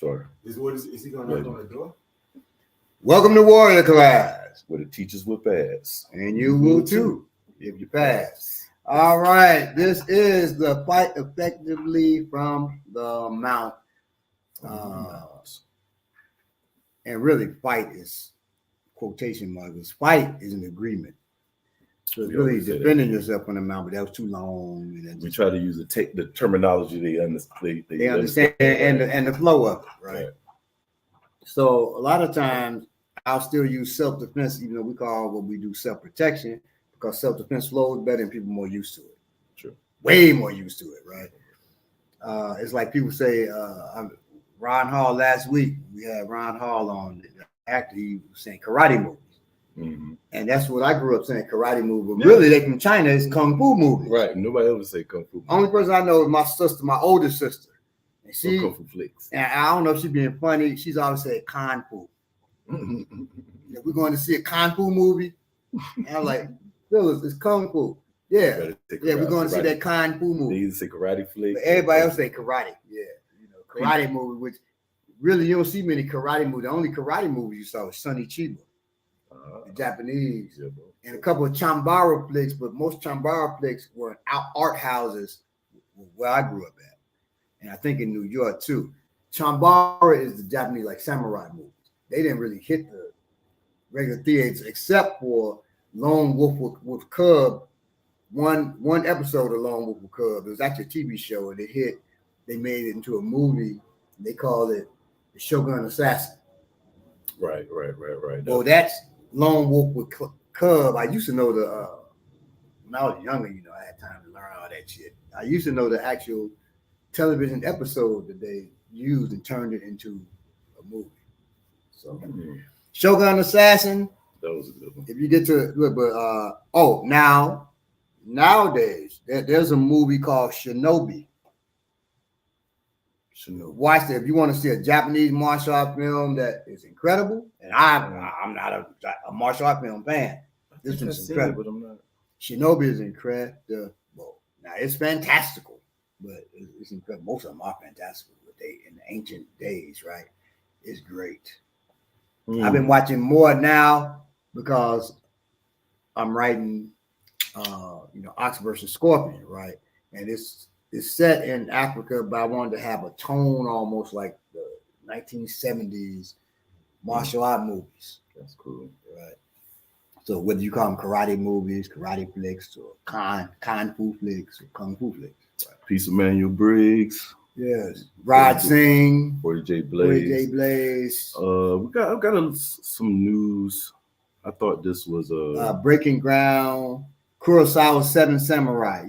Sorry. Is he going to knock on the door? Welcome to Warrior Class, where the teachers will pass. And you will too, if you pass. All right, this is the Fight Effectively from the Mount. And really, fight is quotation marks. Fight is an agreement. So it's really defending yourself from the mount, but that was too long. And we try to use the terminology they understand and the flow of it, right? So a lot of times I'll still use self-defense, even though we call what we do self-protection, because self-defense flows better and people are more used to it. True. Way more used to it, right? It's like people say, Ron Hall last week, we had Ron Hall on, the actor, he was saying karate movies. Mm-hmm. And that's what I grew up saying, karate movie. But really, they from China, it's kung fu movie. Right. Nobody ever say kung fu. Only person I know is my sister, my older sister. And she, kung fu flicks. And I don't know if she's being funny. She's always said kung fu. We're going to see a kung fu movie. And I'm like, Phyllis, it's kung fu. Yeah. We're going to see that kung fu movie. They either say karate flick. But everybody else say karate. Yeah. Karate movie, which really you don't see many karate movies. The only karate movie you saw was Sonny Chiba. The Japanese, and a couple of Chambara flicks, but most Chambara flicks were art houses where I grew up at, and I think in New York too. Chambara is the Japanese like samurai movies. They didn't really hit the regular theaters except for Lone Wolf with Cub. One episode of Lone Wolf with Cub. It was actually a TV show, and they made it into a movie. They called it The Shogun Assassin. Right. Well, that's Lone Wolf with Cub. I used to know when I was younger, I had time to learn all that shit. I used to know the actual television episode that they used and turned it into a movie. So, Shogun Assassin. That was a good one. If you get to it, but nowadays there's a movie called Shinobi. Watch it if you want to see a Japanese martial art film that is incredible. And I'm not a martial art film fan. This is incredible. But I'm not. Shinobi is incredible. Now it's fantastical, but it's incredible. Most of them are fantastical, but they in the ancient days, right? It's great. I've been watching more now because I'm writing, Ox versus Scorpion, right? And it's set in Africa, but I wanted to have a tone almost like the 1970s martial art movies. That's cool. Right. So whether you call them karate movies, karate flicks, or kung fu flicks, or kung fu flicks. Right. Piece of Manuel Briggs. Yes. Rod Singh. 40J Blaze. I've got some news. I thought this was Breaking Ground. Kurosawa's Seven Samurai.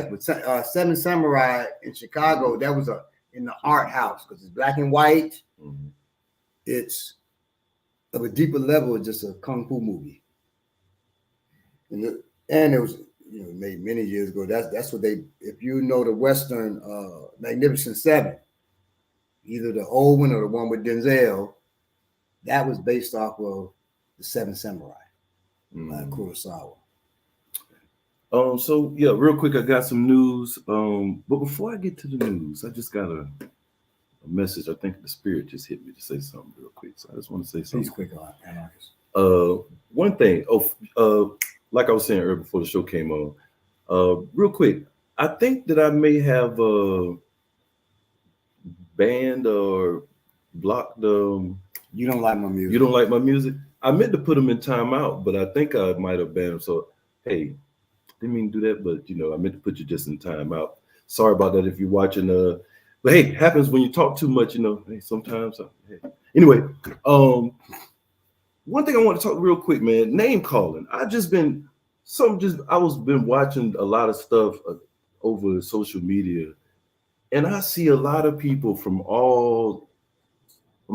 But Seven Samurai in Chicago, that was in the art house because it's black and white. Mm-hmm. It's of a deeper level, it's just a kung fu movie. And it was made many years ago. That's what if you know the Western Magnificent Seven, either the old one or the one with Denzel, that was based off of the Seven Samurai by Kurosawa. So real quick, I got some news. But before I get to the news, I just got a message. I think the spirit just hit me to say something real quick. So I just want to say something. Please quick on Anarchist. One thing. Like I was saying earlier before the show came on. Real quick, I think that I may have banned or blocked. You don't like my music. You don't like my music. I meant to put them in timeout, but I think I might have banned them. So hey. Didn't mean to do that, but I meant to put you just in time out. Sorry about that if you're watching. But hey, happens when you talk too much, hey, sometimes. Anyway, one thing I want to talk real quick, man, name calling. I been watching a lot of stuff over social media, and I see a lot of people from I'm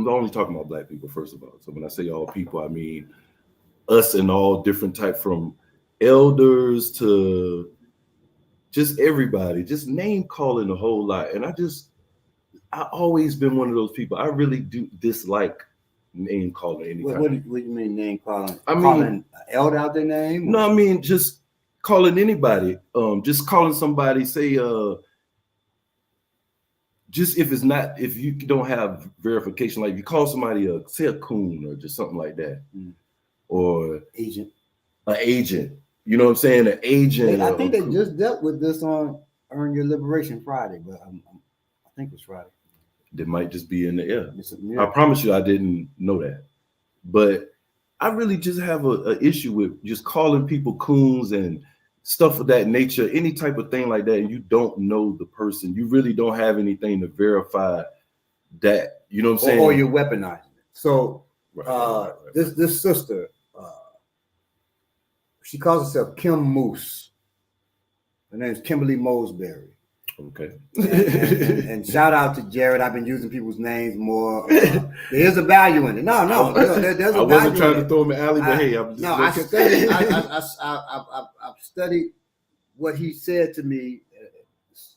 only talking about black people, first of all. So when I say all people, I mean us and all different types, from elders to just everybody, just name calling a whole lot. And I always been one of those people. I really do dislike name calling anybody. What do you mean name calling? I mean, calling an elder out their name? No, I mean just calling anybody. Just calling somebody, say just if you don't have verification, like if you call somebody say a coon or just something like that, or Agent. An agent. You know what I'm saying? An agent. I think they just dealt with this on Earn Your Liberation Friday, but I think it was Friday. That might just be in the air. Yeah. I promise you, I didn't know that. But I really just have a issue with just calling people coons and stuff of that nature, any type of thing like that, and you don't know the person. You really don't have anything to verify that. You know what I'm saying? Or you're weaponizing it. So this sister, she calls herself Kim Moose. Her name is Kimberly Mosberry. Okay. And shout out to Jared. I've been using people's names more. There's a value in it. No, there's a value. I wasn't trying to throw him in the alley, but hey, I'm just I've studied what he said to me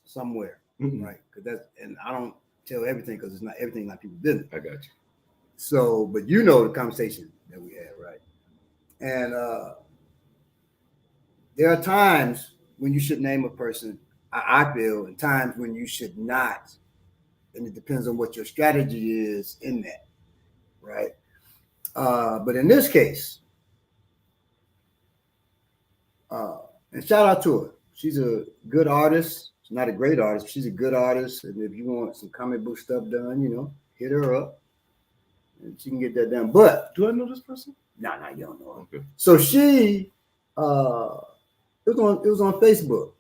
somewhere, right? Because and I don't tell everything because it's not everything like people business. I got you. So, but you know the conversation that we had, right? And there are times when you should name a person. I feel, and times when you should not, and it depends on what your strategy is in that, right? But in this case, and shout out to her. She's a good artist. She's not a great artist. She's a good artist, and if you want some comic book stuff done, hit her up, and she can get that done. But do I know this person? No, you don't know her. Okay. So she, it was on Facebook.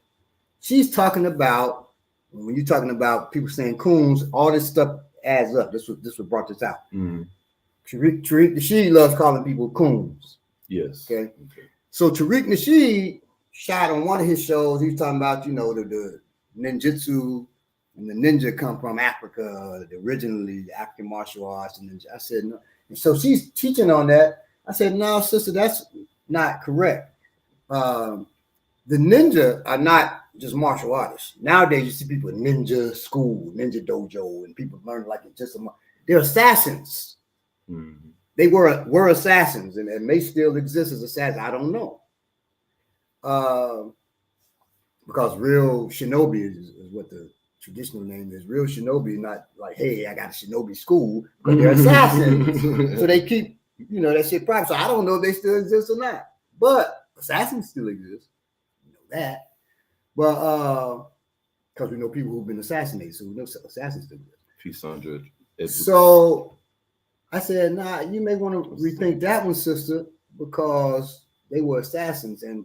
She's talking about, when you're talking about people saying coons, all this stuff adds up. This what brought this out. Tariq Nasheed loves calling people coons. Yes. Okay. So Tariq Nasheed shot on one of his shows. He was talking about, the ninjutsu and the ninja come from Africa, originally the African martial arts. And I said, no. And so she's teaching on that. I said, no, sister, that's not correct. The ninja are not just martial artists. Nowadays, you see people in ninja school, ninja dojo, and people learn like it's just they're assassins. Mm-hmm. They were assassins and may still exist as assassins. I don't know. Because real shinobi is what the traditional name is. Real shinobi, not like, hey, I got a shinobi school, but they're assassins. So they keep, that shit private. So I don't know if they still exist or not. But assassins still exist. That, but because we know people who've been assassinated, so we know assassins do this. Peace, Sandra. So I said, nah, you may want to rethink that one, sister, because they were assassins, and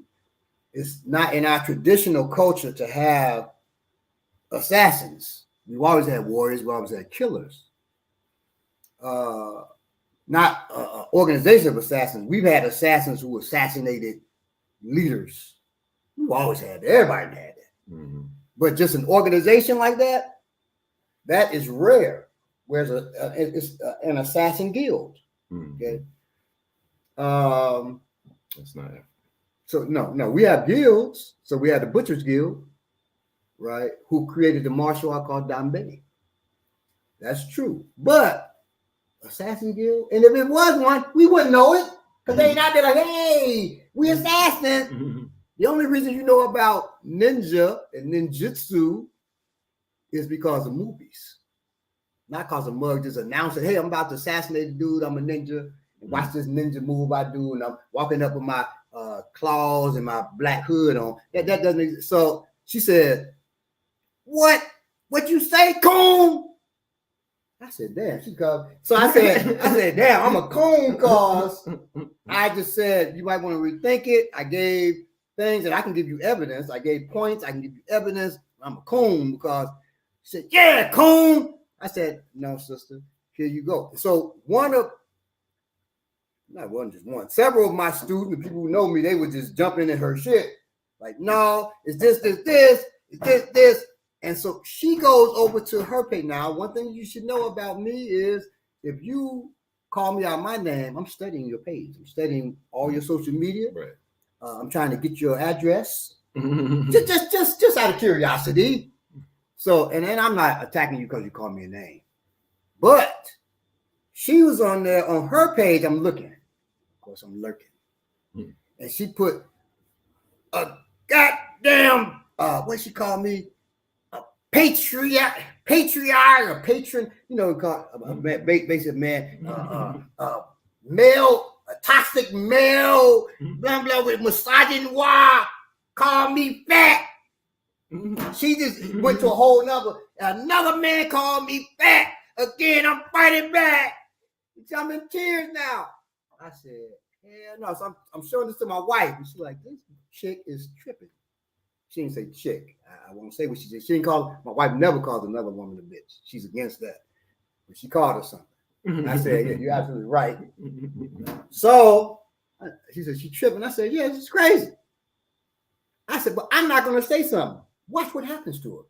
it's not in our traditional culture to have assassins. We've always had warriors, we always had killers. Not an organization of assassins. We've had assassins who assassinated leaders. We've always had that. Everybody had that. Mm-hmm. But just an organization like that is rare. Whereas it's an assassin guild. Mm-hmm. Okay. That's not it. So no, we have guilds. So we have the Butchers Guild, right? Who created the martial art called Dambe. That's true. But Assassin Guild, and if it was one, we wouldn't know it. Because they ain't out there like, hey, we assassins. Mm-hmm. The only reason you know about ninja and ninjutsu is because of movies. Not because a mug just announcing, hey, I'm about to assassinate a dude, I'm a ninja, and watch this ninja move I do, and I'm walking up with my claws and my black hood on. That doesn't exist. So she said, what you say, coon? I said, damn, she called. So I said, damn, I'm a coon cause I just said, you might want to rethink it. I gave things that I can give you evidence. I gave points. I can give you evidence. I'm a coon because she said, yeah, coon. I said, no, sister, here you go. So several of my students, people who know me, they would just jump in her shit. Like, no, it's this, it's this. And so she goes over to her page. Now, one thing you should know about me is if you call me out my name, I'm studying your page. I'm studying all your social media. Right. I'm trying to get your address. just out of curiosity. So, and then I'm not attacking you because you call me a name. But she was on there on her page. I'm looking. Of course, I'm lurking. And she put a goddamn, what she called me? patriarch or patron, you know, called basic man, male, a toxic male, blah blah with misogynoir, call me fat. She just went to a whole another man called me fat. Again, I'm fighting back. I'm in tears now. I said, hell no. So I'm showing this to my wife, and she's like, this chick is tripping. She didn't say chick. I won't say what she did. She didn't call, my wife never calls another woman a bitch. She's against that. But she called her something. And I said, yeah, you're absolutely right. So she said, she tripping. I said, yeah, this is crazy. I said, but I'm not going to say something. Watch what happens to her.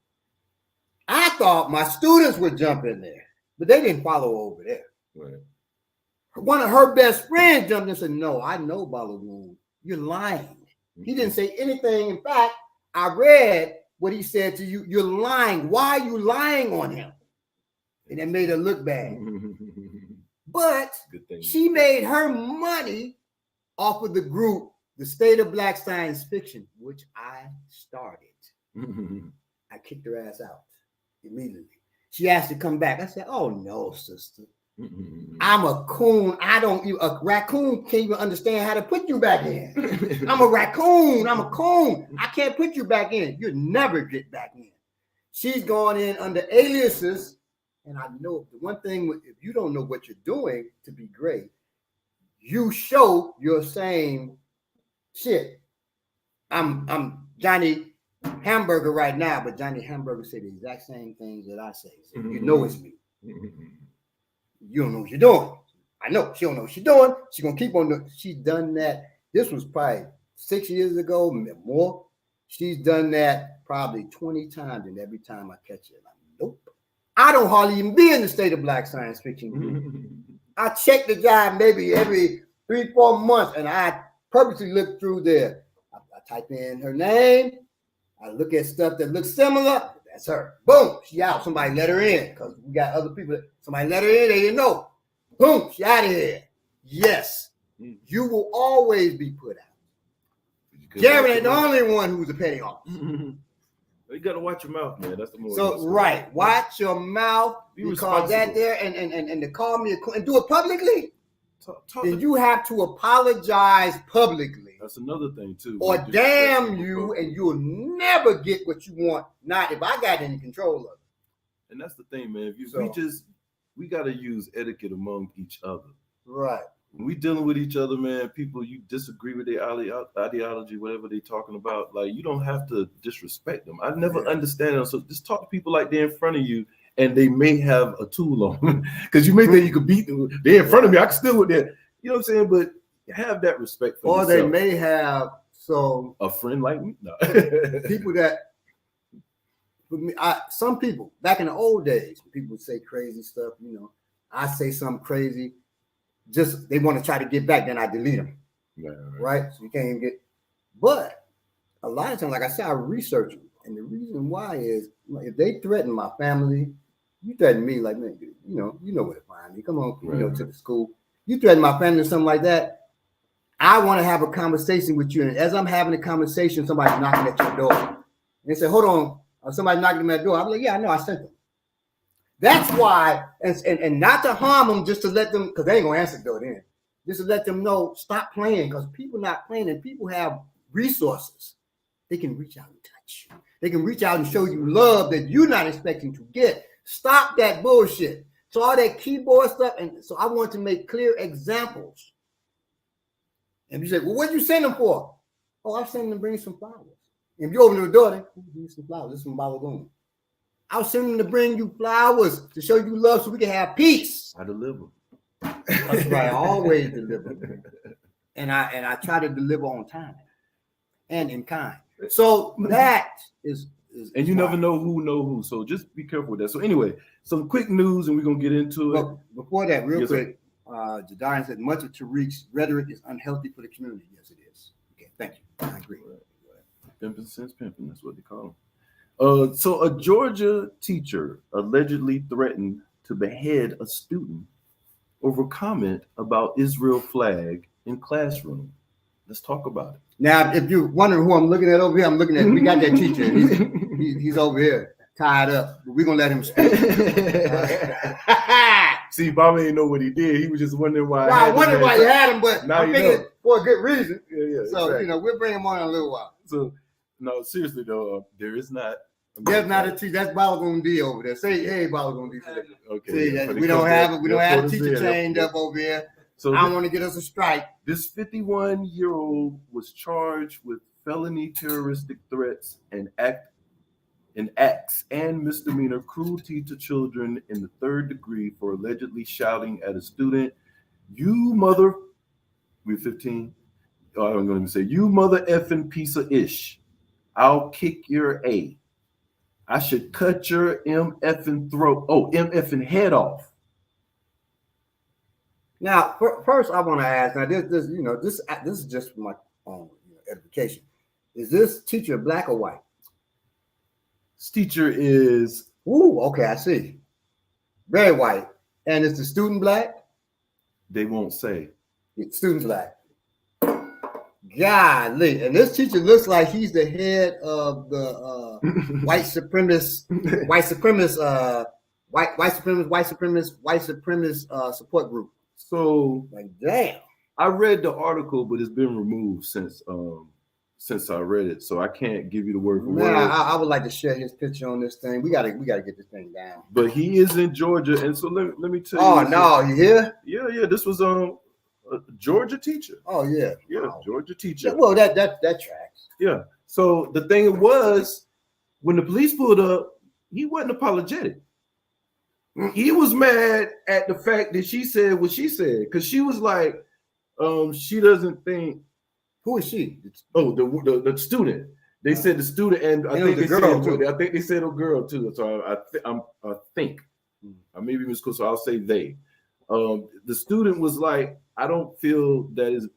I thought my students would jump in there, but they didn't follow over there. Right. One of her best friends jumped in and said, no, I know Balawoon. You're lying. He didn't say anything. In fact, I read what he said to you. You're lying. Why are you lying on him? And it made her look bad. But she made her money off of the group, the State of Black Science Fiction, which I started. I kicked her ass out immediately. She asked to come back. I said, oh, no, sister. I'm a coon. A raccoon can't even understand how to put you back in. I'm a raccoon. I'm a coon. I can't put you back in. You'll never get back in. She's going in under aliases. And I know the one thing, if you don't know what you're doing to be great, you show your same shit. I'm Johnny Hamburger right now, but Johnny Hamburger said the exact same things that I say. So you know it's me. You don't know what you're doing. I know she don't know what she's doing. She's gonna keep on doing. She's done that. This was probably 6 years ago, more. She's done that probably 20 times, and every time I catch it, I'm nope. I don't hardly even be in the State of Black Science Fiction group. I check the job maybe every 3-4 months, and I purposely look through there. I type in her name. I look at stuff that looks similar. That's her. Boom, she out. Somebody let her in because we got other people. Somebody let her in. They didn't know. Boom, she out of here. Yes, you will always be put out. Jared ain't the only one who's a petty officer. You got to watch your mouth, man. That's the more. So right, watch your mouth. Because that there and to call me and do it publicly. Then you have to apologize publicly. That's another thing too. Or damn you, and you'll never get what you want. Not if I got any control of it. And that's the thing, man. We got to use etiquette among each other. Right. When we dealing with each other, man, people you disagree with their ideology, whatever they talking about, like you don't have to disrespect them. I never understand them. So just talk to people like they're in front of you, and they may have a tool on because you may think you could beat them. They're in front of me. I can still with that. You know what I'm saying? But have that respect for yourself. Or they may have a friend like me. No. People that some people back in the old days, people would say crazy stuff. You know, I say something crazy. Just they want to try to get back, then I delete them. Yeah, right. So you can't even get. But a lot of times, like I said, I research them, and the reason why is if they threaten my family, you threaten me, like man, you know where to find me. Come on, to the school. You threaten my family or something like that. I want to have a conversation with you, and as I'm having a conversation, somebody's knocking at your door, and they say, "Hold on," somebody knocking at the door. I'm like, "Yeah, I know, I sent them." That's why, and not to harm them, just to let them, because they ain't gonna answer the door then. Just to let them know, stop playing, because people not playing, and people have resources. They can reach out and touch you. They can reach out and show you love that you're not expecting to get. Stop that bullshit. So all that keyboard stuff, and so I want to make clear examples. And you say, well, what you send them for? Oh, I'm sending them to bring some flowers. And if you open the door, they give you some flowers. This is from Balagoon. I was sending them to bring you flowers to show you love so we can have peace. I deliver. That's right. I always deliver. And I try to deliver on time and in kind. So that is and you never know who. So just be careful with that. So anyway, some quick news and we're gonna get into it. Before that, real quick, Jadarian said much of Tariq's rhetoric is unhealthy for the community. Yes, it is. Okay, thank you. I agree. Pimping since pimping, that's what they call them. So a Georgia teacher allegedly threatened to behead a student over comment about Israel flag in classroom. Let's talk about it. Now, if you're wondering who I'm looking at over here, we got that teacher. He's over here. tied up, but we're gonna let him speak. See, Baba didn't know what he did. He was just wondering why. I wondered why you had him, but Now I'm thinking for a good reason. Yeah, So exactly. we'll bring him on in a little while. So no, seriously though, there is not. There's not a teacher. That's Balagoon D over there. Say, hey, Balagoon D. Okay. See, yeah, we don't have a teacher chained up over here. So I don't want to get us a strike. This 51-year-old was charged with felony terroristic threats and acts and misdemeanor cruelty to children in the 3rd degree for allegedly shouting at a student, "You mother," we're 15. Oh, I'm going to say, "You mother effing piece of ish. I'll kick your A. I should cut your M effing throat. Oh, M effing head off." Now, first, I want to ask. Now, this is just for my own edification. Is this teacher black or white? This teacher is. Ooh, okay, I see. Very white. And is the student black? They won't say. Student black. Golly, and this teacher looks like he's the head of the white supremacist support group. So, like, damn. I read the article, but it's been removed since I read it, so I can't give you the word for word. I would like to share his picture on this thing. We gotta get this thing down. But he is in Georgia, and so let me tell you. Oh no, you hear? Yeah. This was a Georgia teacher. Oh yeah, wow. Georgia teacher. Yeah, well, that tracks. Yeah. So the thing was, when the police pulled up, he wasn't apologetic. He was mad at the fact that she said what she said, because she was like, she doesn't think. Who is she? Oh, the student. They said the student, and I think they said too. I think they said a girl too. So I think I may be misquoted. So I'll say they. The student was like, I don't feel that is.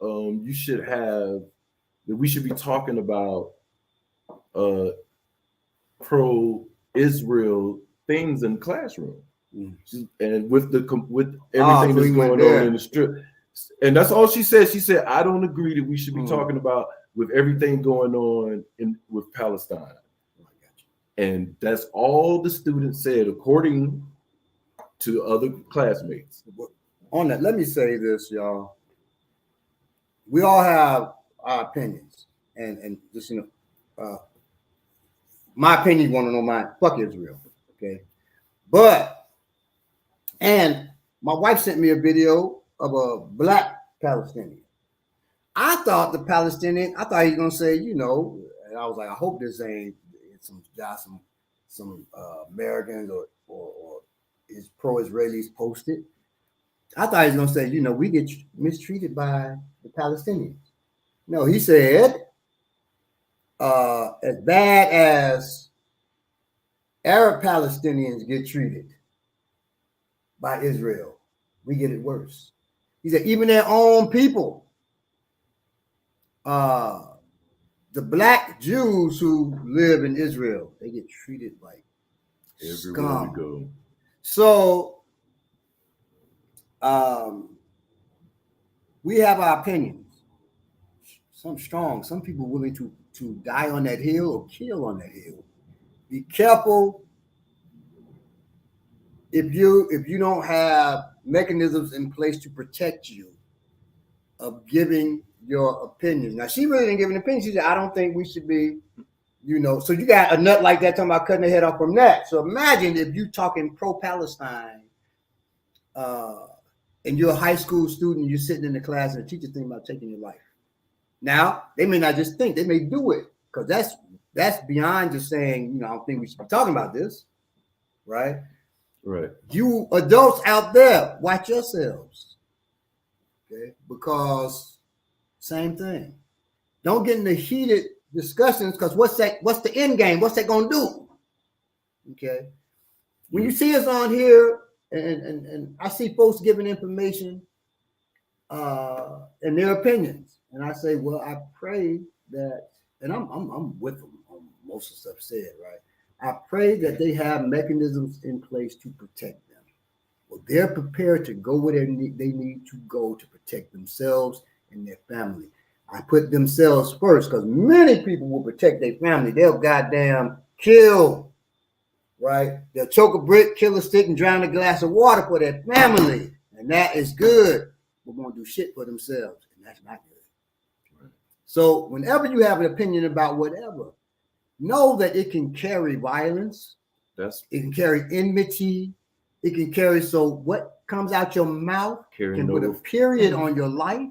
You should have that. We should be talking about pro-Israel things in the classroom, and with everything that's going on in the strip. And that's all she said. She said, I don't agree that we should be talking about with everything going on with Palestine. And that's all the students said, according to other classmates. On that, let me say this, y'all. We all have our opinions. And just, my opinion, you want to know mine. Fuck Israel. Okay. And my wife sent me a video of a black Palestinian. I thought he was gonna say, and I was like, I hope this ain't some Americans or is pro-Israelis posted. I thought he was gonna say, we get mistreated by the Palestinians. No, he said, as bad as Arab Palestinians get treated by Israel, we get it worse. He said, even their own people, the black Jews who live in Israel, they get treated like everywhere we go. So we have our opinions. Some strong, some people willing to die on that hill or kill on that hill. Be careful if you don't have mechanisms in place to protect you of giving your opinions. Now, she really didn't give an opinion. She said, I don't think we should be, so you got a nut like that talking about cutting the head off from that. So imagine if you talking pro-Palestine and you're a high school student, you're sitting in the class and the teacher's thinking about taking your life. Now, they may not just think, they may do it, because that's beyond just saying, I don't think we should be talking about this, right? Right. You adults out there, watch yourselves. Okay, because same thing. Don't get into heated discussions, because what's the end game? What's that gonna do? Okay. When you see us on here and I see folks giving information and their opinions, and I say, well, I pray that, and I'm with them on most of the stuff said, right? I pray that they have mechanisms in place to protect them. Well, they're prepared to go where they need to go to protect themselves and their family. I put themselves first, because many people will protect their family. They'll goddamn kill right? They'll choke a brick, kill a stick, and drown a glass of water for their family. And that is good. But won't do shit for themselves. And that's not good. Right. So whenever you have an opinion about whatever, know that it can carry violence. It can carry enmity. It can carry, so what comes out your mouth can put a period on your life,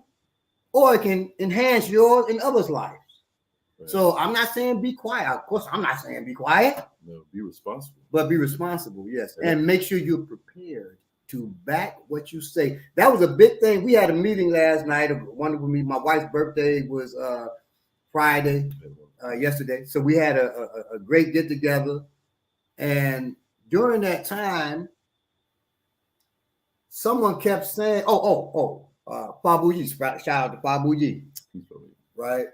or it can enhance yours and others' lives. Right. So I'm not saying be quiet. Of course, I'm not saying be quiet. No, be responsible. But be responsible, yes. Yeah. And make sure you're prepared to back what you say. That was a big thing. We had a meeting last night. My wife's birthday was Friday, yesterday. So we had a great get together. And during that time, someone kept saying, Fabuji, shout out to Fabuji, right?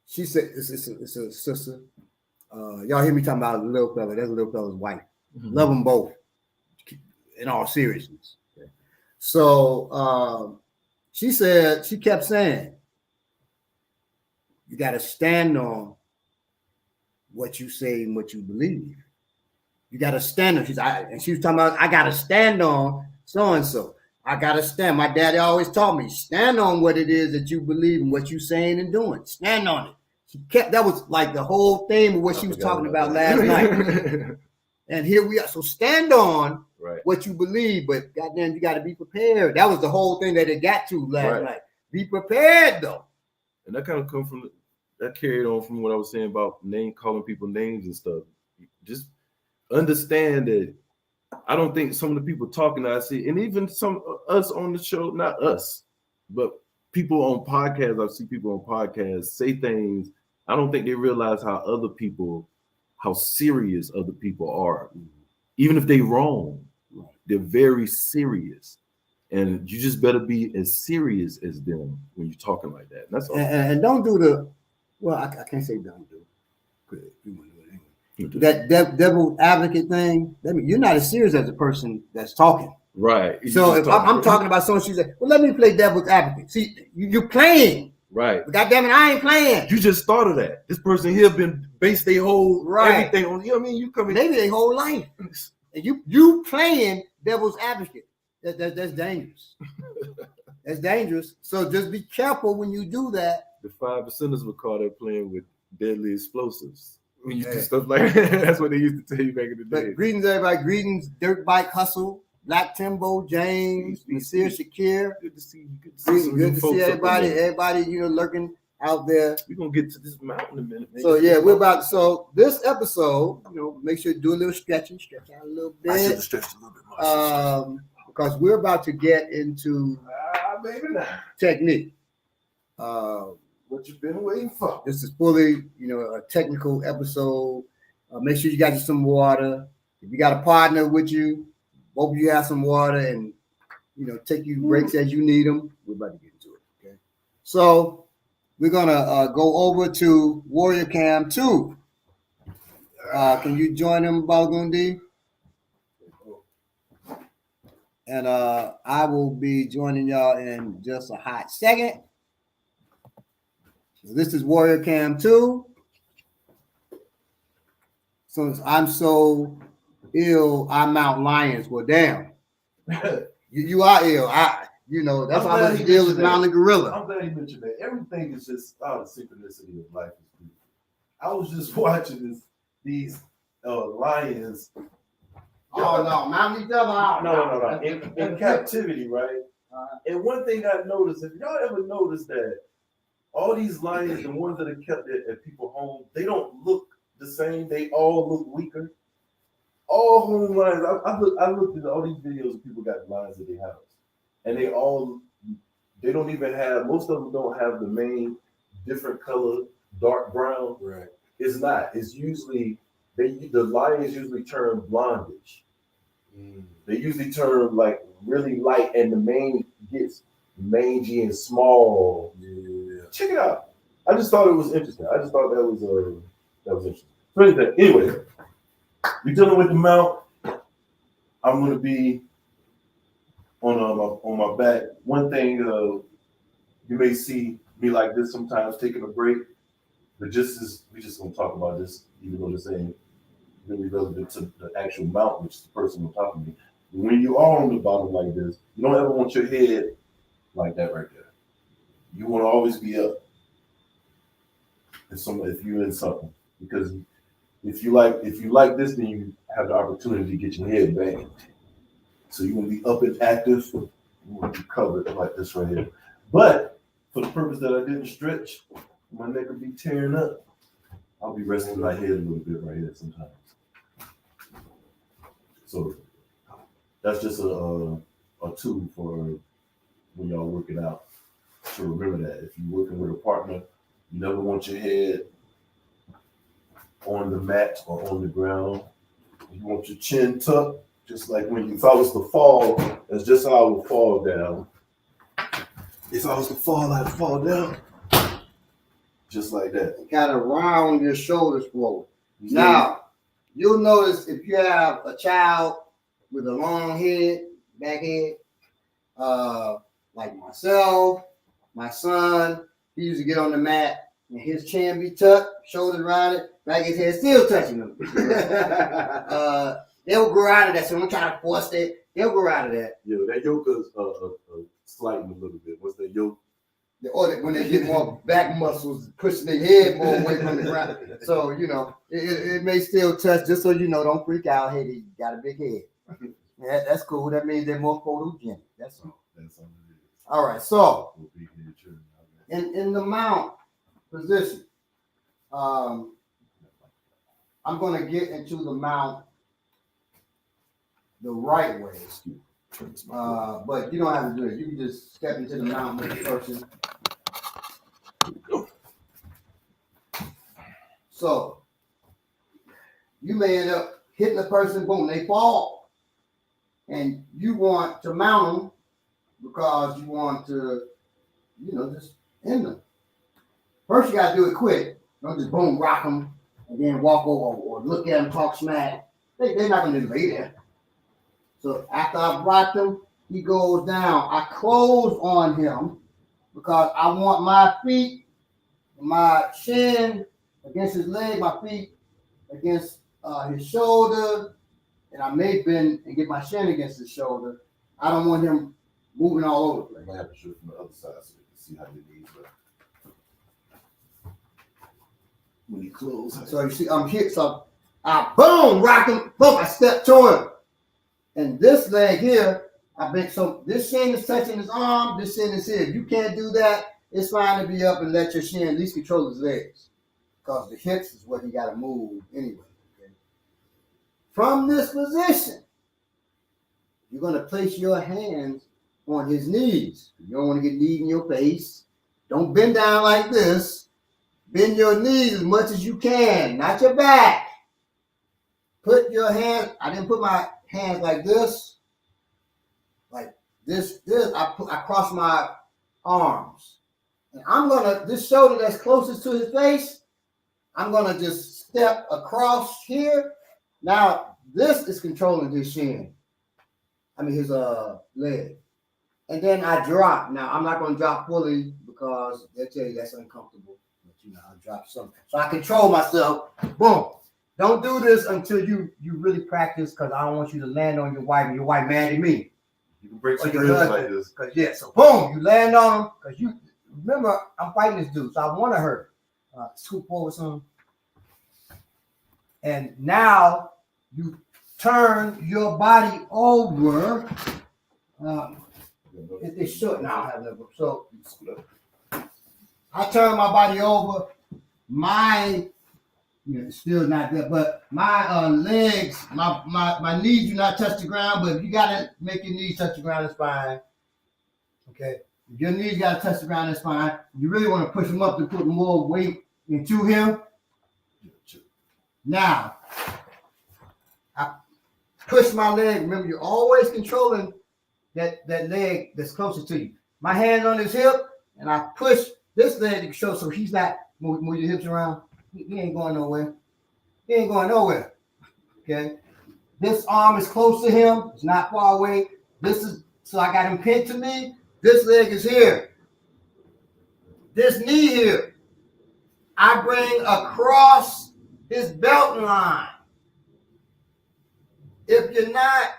She said, it's a sister. Y'all hear me talking about a little fella. That's a little fella's wife. Mm-hmm. Love them both, in all seriousness. Okay. So she said, she kept saying, you got to stand on what you say and what you believe. You got to stand on. She was talking about, I got to stand on so-and-so. I got to stand. My daddy always taught me, stand on what it is that you believe and what you're saying and doing. Stand on it. That was like the whole theme of what she was talking about last night. And here we are. So stand on what you believe, but goddamn, you got to be prepared. That was the whole thing that it got to last night. Be prepared, though. And that kind of that carried on from what I was saying about calling people names and stuff. Just understand that I don't think some of the people talking I see, and even some us on the show, not us, but people on podcasts, I see people on podcasts say things. I don't think they realize how serious other people are. Even if they're wrong, they're very serious. And you just better be as serious as them when you're talking like that. That's all. And don't do I can't say don't do. Good. You want to do it anyway. That devil advocate thing, you're not as serious as the person that's talking. Right. So if I'm talking about someone, she said, well, let me play devil's advocate. See, you're playing. Right. But goddamn it, I ain't playing. You just started that. This person here been based their whole everything on, you know what I mean? You coming maybe their whole life. And you playing devil's advocate. That's dangerous. That's dangerous. So just be careful when you do that. The 5%ers would call that playing with deadly explosives. When you do stuff like that, that's what they used to tell you back in the day. But greetings, everybody. Greetings, Dirt Bike Hustle, Black Timbo, James, Nasir Shakir. Good to see you. Good to see everybody. Everybody, lurking out there. We're gonna get to this mountain in a minute. So yeah, so this episode, make sure you do a little stretching, stretch out a little bit. I should have stretched a little bit more. Because we're about to get into technique. What you've been waiting for. This is fully, a technical episode. Make sure you got some water. If you got a partner with you, both of you have some water, and take you breaks as you need them. We're about to get into it. Okay. So we're gonna go over to Warrior Cam 2. Can you join them, Balgundi? And I will be joining y'all in just a hot second. So this is Warrior Cam 2. Since I'm so ill, I mount lions. Well, damn. you are ill. That's how much ill is mounting a gorilla. I'm glad you mentioned that. Everything is just out of synchronicity of life. I was just watching these lions. Oh no, mount each other out. No. In captivity, right? And one thing I noticed, if y'all ever noticed that all these lions, the ones that are kept at people's home, they don't look the same. They all look weaker. All home lions. I looked at all these videos of people got lions at their house, and they don't even have. Most of them don't have the main different color, dark brown. Right. It's not. It's usually the lions usually turn blondish. They usually turn like really light, and the mane gets mangy and small. Yeah. Check it out. I just thought it was interesting. I just thought that was interesting. So anyway, we're dealing with the mount. I'm gonna be on my back. One thing you may see me like this sometimes, taking a break. But we just gonna talk about this, even though this ain't really relevant to the actual mount, which is the person on top of me. When you are on the bottom like this, you don't ever want your head like that right there. You want to always be up. If you're in something, because if you like this, then you have the opportunity to get your head back. So you want to be up and active. You want to be covered like this right here. But for the purpose that I didn't stretch, my neck will be tearing up. I'll be resting my head a little bit right here sometimes. So that's just a tool for when y'all work it out. So remember that if you're working with a partner, you never want your head on the mat or on the ground. You want your chin tucked, just like if I was to fall, that's just how I would fall down. If I was to fall, I'd fall down. Just like that. Kind of round your shoulders forward. Now, you'll notice if you have a child with a long head, back head, like myself, my son, he used to get on the mat and his chin be tucked, shoulders rounded, back his head still touching them. They'll grow out of that. So don't try to force it. They'll grow out of that. Yeah, that yoke is sliding a little bit. What's that yoke? Or when they get more back muscles, pushing their head more away from the ground. So, it may still touch, just so you know, don't freak out. Hey, you got a big head. Yeah, that's cool. That means they're more photogenic. That's all. That's all it is. All right, so in the mount position, I'm going to get into the mount the right way. But you don't have to do it. You can just step into the mount with the person. So you may end up hitting the person, boom, they fall. And you want to mount them because you want to, just end them. First, you got to do it quick. Don't just boom, rock them, and then walk over or look at them, talk smack. They're not going to lay there. So after I've rocked him, he goes down. I close on him because I want my feet, my shin against his leg, my feet against his shoulder, and I may bend and get my shin against his shoulder. I don't want him moving all over the place. I might have to shoot it from the other side so you can see how your knees are. When he closes. So you see, I'm here. So I boom, rock him, boom, I step to him. And this leg here, so this shin is touching his arm, this shin is here. If you can't do that, it's fine to be up and let your shin at least control his legs. Because the hips is what he got to move anyway. Okay? From this position, you're going to place your hands on his knees. You don't want to get kneed in your face. Don't bend down like this. Bend your knees as much as you can, not your back. Put your hands, I didn't put my hands like this. Like this. I cross my arms. And I'm going to, this shoulder that's closest to his face, I'm going to just step across here. Now, this is controlling his shin. His leg. And then I drop. Now, I'm not going to drop fully because they'll tell you that's uncomfortable. But, I'll drop something. So I control myself. Boom. Don't do this until you really practice because I don't want you to land on your wife and your wife mad at me. You can break some ribs like this. So boom, you land on him because you remember I'm fighting this dude, so I want to hurt. Scoop forward some. And now you turn your body over. It's short now. So I turn my body over. It's still not there, but my legs, my knees do not touch the ground. But if you gotta make your knees touch the ground, it's fine. Okay, if your knees gotta touch the ground, it's fine. You really want to push him up to put more weight into him. Now, I push my leg. Remember, you're always controlling that leg that's closest to you. My hand on his hip, and I push this leg to show so he's not move your hips around. He ain't going nowhere. He ain't going nowhere. Okay. This arm is close to him. It's not far away. So I got him pinned to me. This leg is here. This knee here. I bring across his belt line. If you're not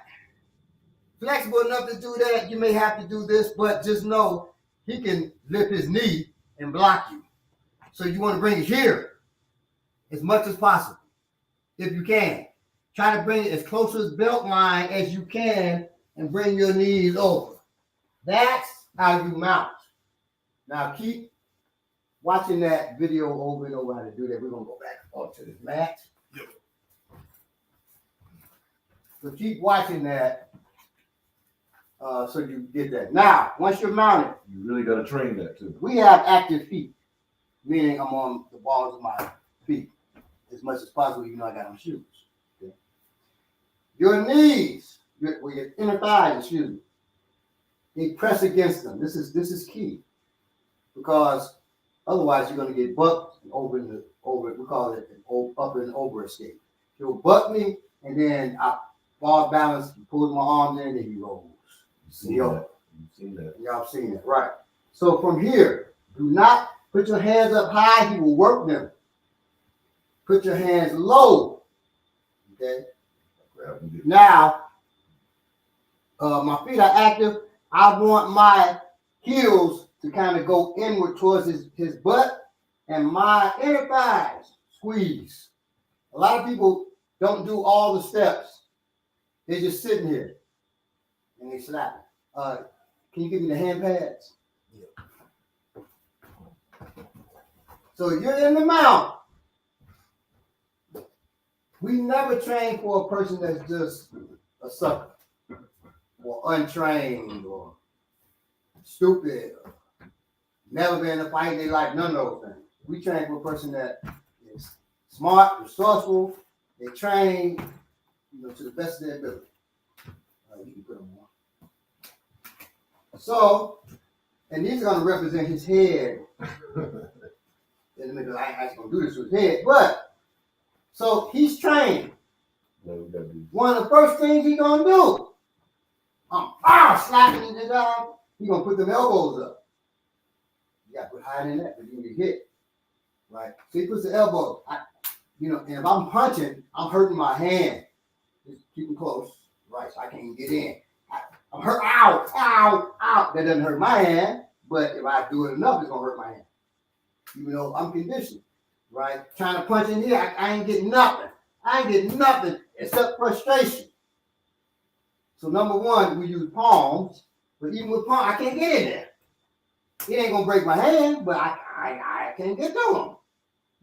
flexible enough to do that, you may have to do this, but just know he can lift his knee and block you. So you want to bring it here as much as possible, if you can. Try to bring it as close to his belt line as you can and bring your knees over. That's how you mount. Now keep watching that video over and over how to do that. We're going to go back onto this mat. Yep. So keep watching that so you get that. Now, once you're mounted, You really got to train that too. we have active feet, meaning I'm on the balls of my feet as much as possible, even though I got on shoes. Okay? Your knees, your inner thighs, excuse me, they press against them. This is key because otherwise you're going to get bucked over. We call it an up and over escape. He'll buck me, and then I ball balance, he pulls my arms in, and he rolls. You've seen that. Y'all have seen that, right? So from here, do not put your hands up high. He will work them. Put your hands low. Okay. Now, my feet are active. I want my heels to kind of go inward towards his butt, and my inner thighs squeeze. A lot of people don't do all the steps. They're just sitting here and they slap. Can you give me the hand pads? Yeah. So you're in the mount. We never train for a person that's just a sucker or untrained or stupid, or never been in a fight. They like none of those things. We train for a person that is smart, resourceful. They train, to the best of their ability. You can put them on. So, and these are going to represent his head. I ain't going to do this with his head, but so he's trained. One of the first things he's going to do, slapping his arm, he's going to put them elbows up. You got to put higher than that, but you can get hit. Right? So he puts the elbow, and if I'm punching, I'm hurting my hand. Just keep them close, right? So I can't get in. I'm hurt. Ow, ow, ow. That doesn't hurt my hand, but if I do it enough, it's going to hurt my hand. Even though I'm conditioned, right? Trying to punch in here, I ain't getting nothing. I ain't getting nothing except frustration. So number one, we use palms, but even with palms, I can't get in there. It ain't going to break my hand, but I can't get through them.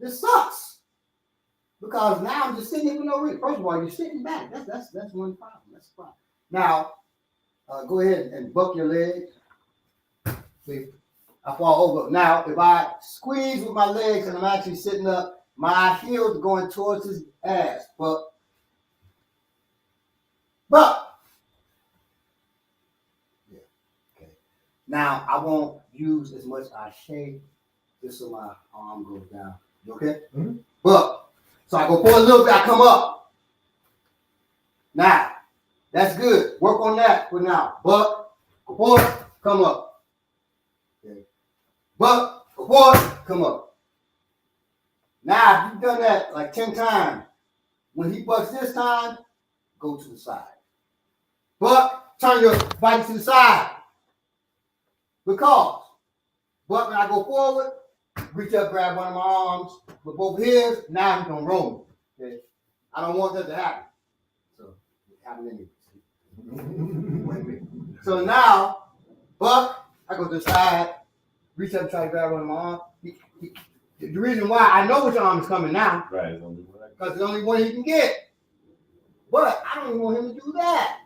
This sucks. Because now I'm just sitting here for no reason. First of all, you're sitting back. That's one problem. That's the problem. Now, go ahead and buck your legs. See, I fall over. Now, if I squeeze with my legs and I'm actually sitting up, my heels are going towards his ass. But yeah, okay. Now I won't use as much ashe just so my arm goes down. You okay? Mm-hmm. But so I go forward a little bit, I come up. Now, that's good. Work on that for now. But go forward, come up. Okay. But go forward, come up. Now, if you've done that like 10 times, when he bucks this time, go to the side. But turn your body to the side. Because, but when I go forward, reach up, grab one of my arms with both his, now he's gonna roll me. Okay? I don't want that to happen. So it happened anyway. So now, buck, I go to the side, reach up and try to grab one of my arms. The reason why I know which arm is coming now, right? Because it's the only one he can get. But I don't even want him to do that.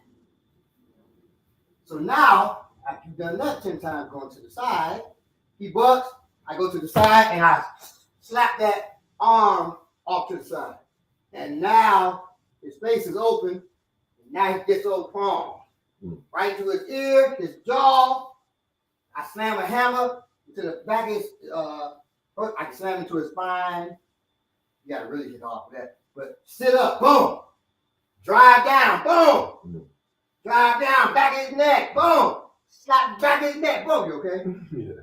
So now, after you've done that 10 times going to the side, he bucks, I go to the side and I slap that arm off to the side. And now his face is open. And now he gets those palms. Right to his ear, his jaw. I slam a hammer to the back of his, I can slam into his spine. You got to really hit hard for that. But sit up, boom. Drive down, boom. Drive down, back of his neck, boom. Slap back of his neck, boom. You okay? Yeah.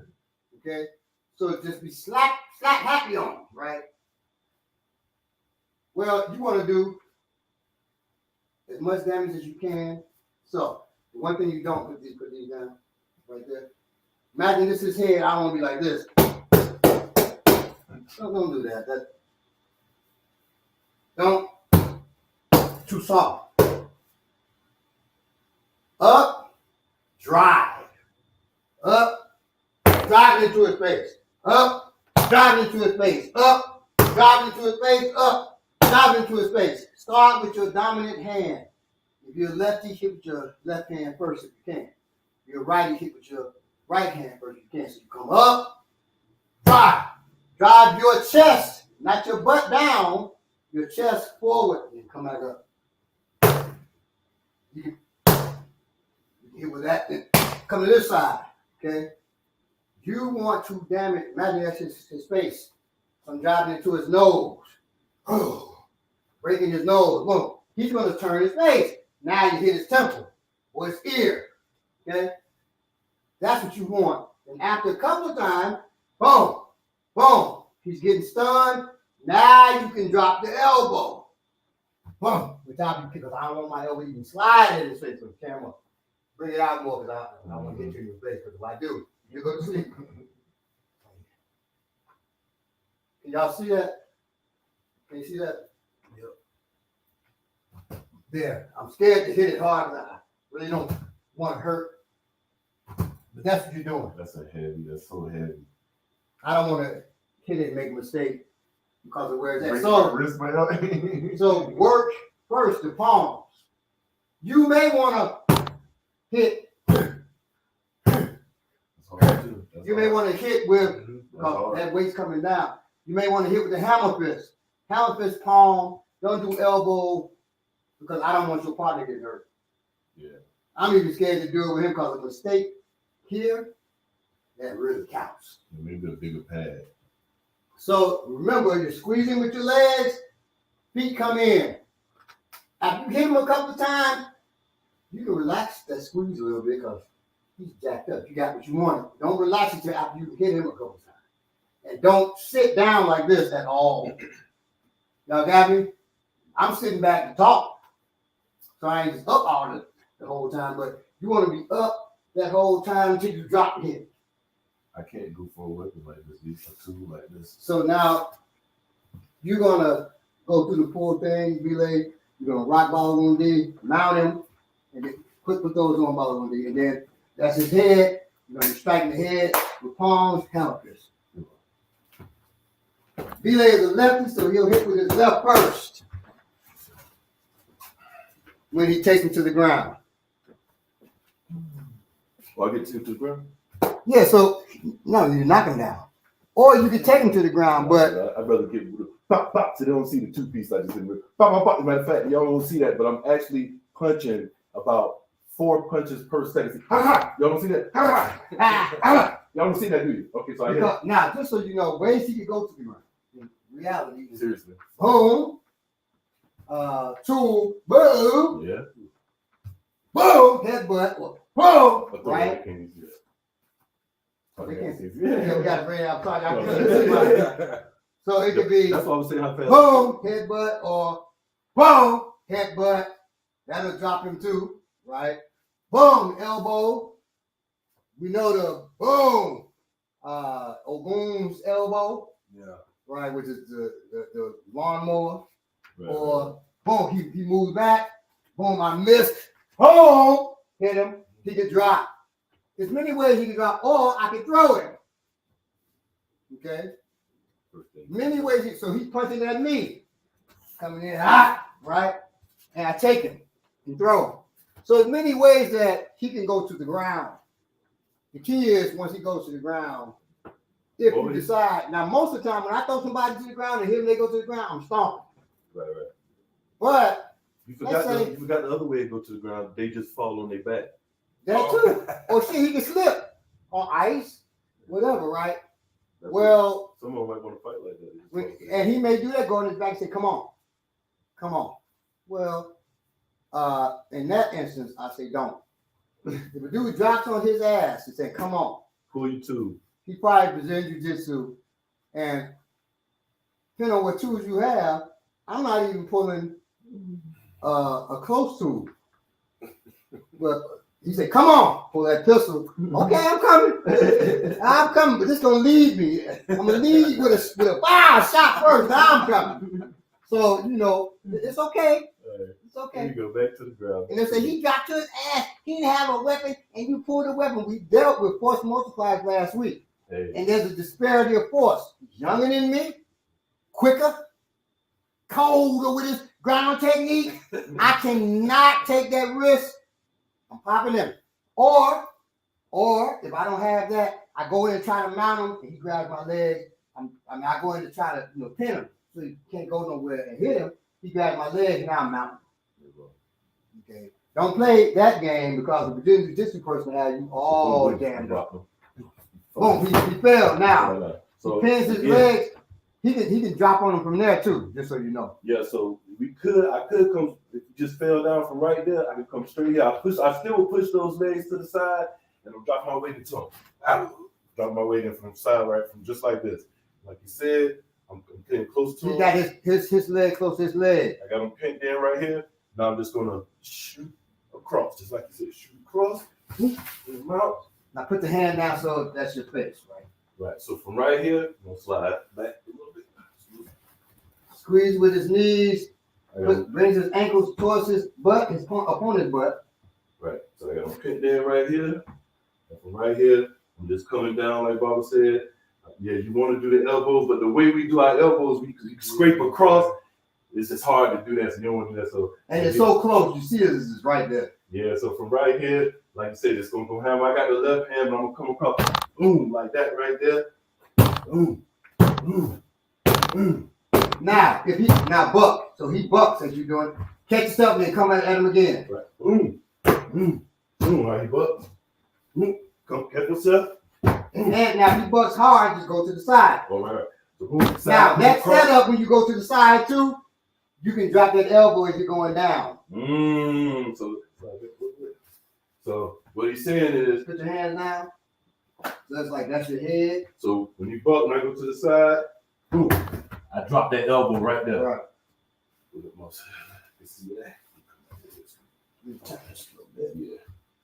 Okay? So just be slap happy on him, right? Well, you want to do as much damage as you can. So the one thing you don't put these down right there. Imagine this is head. I want to be like this. Don't do that. Don't. Too soft. Up, drive. Up, drive into his face. Up, drive into his face. Up, drive into his face. Up, drive into his face. Start with your dominant hand. If you're lefty, hit with your left hand first if you can. If you're righty, hit with your right hand first if you can. So you come up, drive. Drive your chest, not your butt down, your chest forward, and come back up. You can hit with that, then come to this side, okay? You want to damage, imagine that's his face. So I'm driving into his nose. Breaking his nose. Boom. He's going to turn his face. Now you hit his temple or his ear, okay? That's what you want. And after a couple of times, boom, boom. He's getting stunned. Now you can drop the elbow. Boom. Without because I don't want my elbow even slide in his face with the camera. Bring it out more because I want to hit you in your face because if I do, you go to sleep. Can y'all see that? Can you see that? Yep. There. I'm scared to hit it hard because I really don't want to hurt. But that's what you're doing. That's so heavy. I don't want to hit it and make a mistake because of where it's at. So work first the palms. You may want to hit. You may want to hit with because that weight's coming down. You may want to hit with the hammer fist. Hammer fist palm. Don't do elbow because I don't want your partner to get hurt. Yeah. I'm even scared to do it with him because a mistake here that really counts. Maybe a bigger pad. So remember, you're squeezing with your legs, feet come in. After you hit him a couple of times, you can relax that squeeze a little bit because he's jacked up. You got what you wanted. Don't relax until after you hit him a couple of times. And don't sit down like this at all. Y'all got me? I'm sitting back to talk. So I ain't just up all the whole time, but you want to be up that whole time until you drop the hit. I can't go forward like this. These are two like this. So now you're gonna go through the full thing, relay. You're gonna rock ball on D, mount him, and then put those on ball on D, and then that's his head. You're gonna strike the head with palms, hammer fist. Relay is a lefty, so he'll hit with his left first when he takes him to the ground. Well, I get to the ground. Yeah, so no, you're knocking him down. Or you can take him to the ground, but I'd rather get pop, pop, so they don't see the two piece I just did. Pop, pop, pop. As a matter of fact, y'all don't see that, but I'm actually punching about 4 punches per second. Ha ha! Y'all don't see that? Ha ha! Ha! Y'all don't see that, do you? Okay, so I hit it. Now, just so you know, ways he can go to the ground. In reality, Seriously. boom, two, boom, Yeah. boom, headbutt, boom, right? Can you see that? They can't see. Yeah. We got to bring it out. So it could be That's why I was saying how fast. boom, headbutt, or boom, headbutt. That'll drop him too, right? Boom, elbow. We know the boom, Ogun's elbow, Yeah. right, which is the lawnmower. Right, Or boom, he moves back. Boom, I missed. Boom, hit him. He could drop. There's many ways he can drop, or I can throw him. Okay? Many ways. So he's punching at me. Coming in hot, right? And I take him and throw him. So there's many ways that he can go to the ground. The key is once he goes to the ground, if you decide. Now, most of the time when I throw somebody to the ground and hit them, they go to the ground, I'm stomping. Right. But you forgot the other way to go to the ground. They just fall on their back. That too. Or shit, he can slip on ice, whatever, right? Well, someone might want to fight like that. And he may do that, go on his back and say, come on. Well, in that instance, I say don't. If a dude drops on his ass and say, come on. Pull you too. He probably Brazilian Jiu-Jitsu. And depending on what tools you have, I'm not even pulling a close tool. But he said, "Come on, pull that pistol." Okay, I'm coming. I'm coming, but this gonna lead me. I'm gonna lead you with a shot first. Now I'm coming. So it's okay. It's okay. Here you go back to the ground. And they say he got to his ass. He didn't have a weapon, and you pulled a weapon. We dealt with force multipliers last week, and there's a disparity of force. He's younger than me, quicker, colder with his ground technique. I cannot take that risk. I'm popping him. Or if I don't have that, I go in and try to mount him, and he grabs my leg. I go in to try to pin him, so he can't go nowhere and hit him. He grabs my leg, and now I'm mounting. Okay. Don't play that game because the Brazilian Jiu-Jitsu person had you all damn up. Boom, he fell. Now so he pins his legs. He can drop on him from there too, just so you know. Yeah, so I could come, if you just fell down from right there, I could come straight here. I still would push those legs to the side and I'm drop my weight into him. Drop my weight in from the side, right, from just like this. Like you said, I'm getting close to him. He got his leg close to his leg. I got him pinned in right here. Now I'm just gonna shoot across, just like you said, shoot across, mount. Now put the hand down so that's your face, right? Right, so from right here, I'm gonna slide back a little bit. Squeeze with his knees, brings his ankles towards his butt, his opponent's butt. Right, so I got him pinned in right here. And from right here, I'm just coming down like Baba said. Yeah, you want to do the elbows, but the way we do our elbows, we scrape across. It's just hard to do that, so you don't want to do that. So and it's so close, you see this is right there. Yeah, so from right here, like you said, it's gonna go hammer. I got the left hand, but I'm gonna come across, boom, like that right there. Boom, boom, boom. Now buck. So he bucks as you're doing. Catch yourself and then come at him again. Right. Boom, boom, boom. Right, he bucks. Boom. Come catch yourself. And now he bucks hard, just go to the side. All right. So boom, now that setup when you go to the side too, you can drop that elbow as you're going down. So what he's saying is, put your hands down. So it's like that's your head. So when you buck, when I go to the side, boom, I drop that elbow right there. Right. See that? Yeah.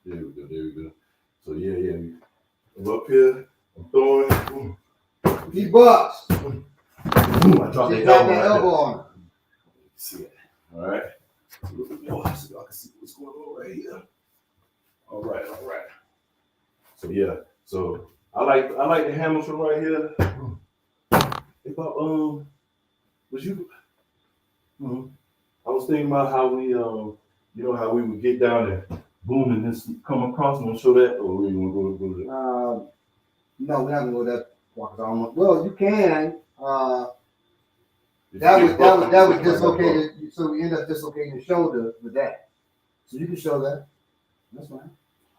There we go. So yeah. I'm up here. I'm throwing. Boom. He bucks. Boom. I drop that elbow on him. See it. All right. So y'all can see what's going on right here. All right. So yeah. So I like the hammers from right here. If I was you? I was thinking about how we how we would get down and boom and just come across and show that, or we want to go to that? No, we're not gonna go that far. Well, you can. That was dislocated. So we end up dislocating the shoulder with that. So you can show that. That's fine.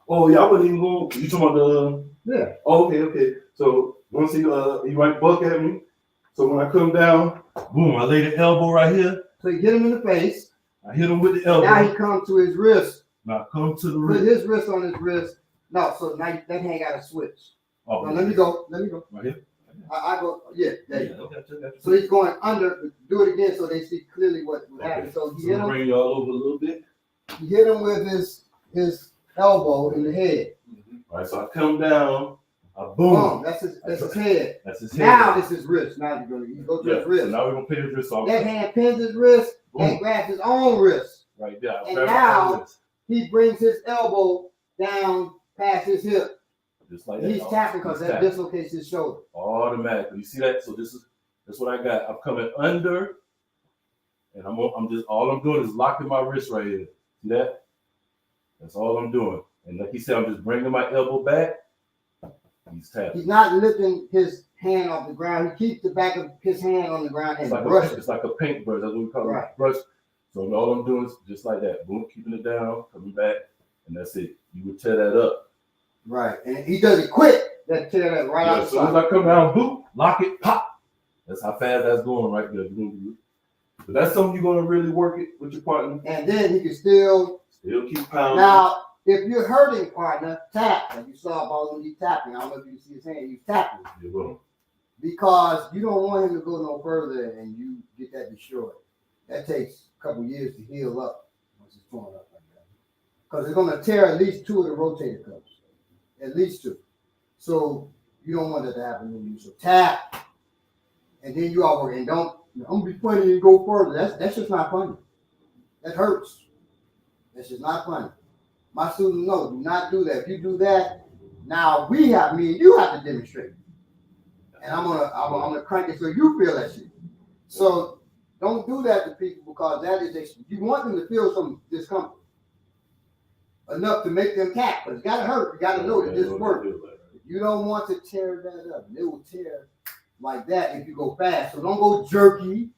Oh yeah, I wasn't even going. You talking about the? Yeah. Oh, okay. So once he right buck at me. So when I come down, boom, I lay the elbow right here. So you hit him in the face. I hit him with the elbow. Now he comes to his wrist. Now come to the wrist. Put his wrist on his wrist. No, so now that hand got to switch. Oh, now, let me go. Right here. I go. Yeah, there you go. Okay. So he's going under. Do it again so they see clearly what happened. So he hit him. Bring y'all over a little bit. He hit him with his elbow in the head. All right, so I come down. Boom. That's his head. That's his head. Now this is wrist. Now you go to his wrist. So now we're gonna pin his wrist off. That hand pins his wrist and grabs his own wrist. Right there. And now he brings his elbow down past his hip. Just like that. He's tapping because that dislocates his shoulder. Automatically. You see that? So that's what I got. I'm coming under, and I'm just all I'm doing is locking my wrist right here. See that? That's all I'm doing. And like he said, I'm just bringing my elbow back. He's tapping. He's not lifting his hand off the ground. He keeps the back of his hand on the ground and brushes. It's like a paintbrush. That's what we call it. Brush. So all I'm doing is just like that. Boom, keeping it down, coming back, and that's it. You would tear that up. Right. And he does it quick. That tear that right out. As soon as I come down, boom, lock it, pop. That's how fast that's going right there. But that's something you're gonna really work it with your partner. And then he can still keep pounding. Now, if you're hurting partner, tap. Like you saw about when he's tapping. I don't know if you can see his hand. He's tapping. You will. Because you don't want him to go no further and you get that destroyed. That takes a couple years to heal up. throwing up like that. Because it's going to tear at least 2 of the rotator cuffs. At least 2. So you don't want that to happen to you. So tap, and then you all work. And don't, I'm going to be funny and go further. That's just not funny. That hurts. That's just not funny. My students know, do not do that. If you do that, now me and you have to demonstrate. And I'm gonna crank it so you feel that shit. So don't do that to people because that is you want them to feel some discomfort enough to make them tap, but it's gotta hurt. You gotta know that this works. You don't want to tear that up. It will tear like that if you go fast. So don't go jerky,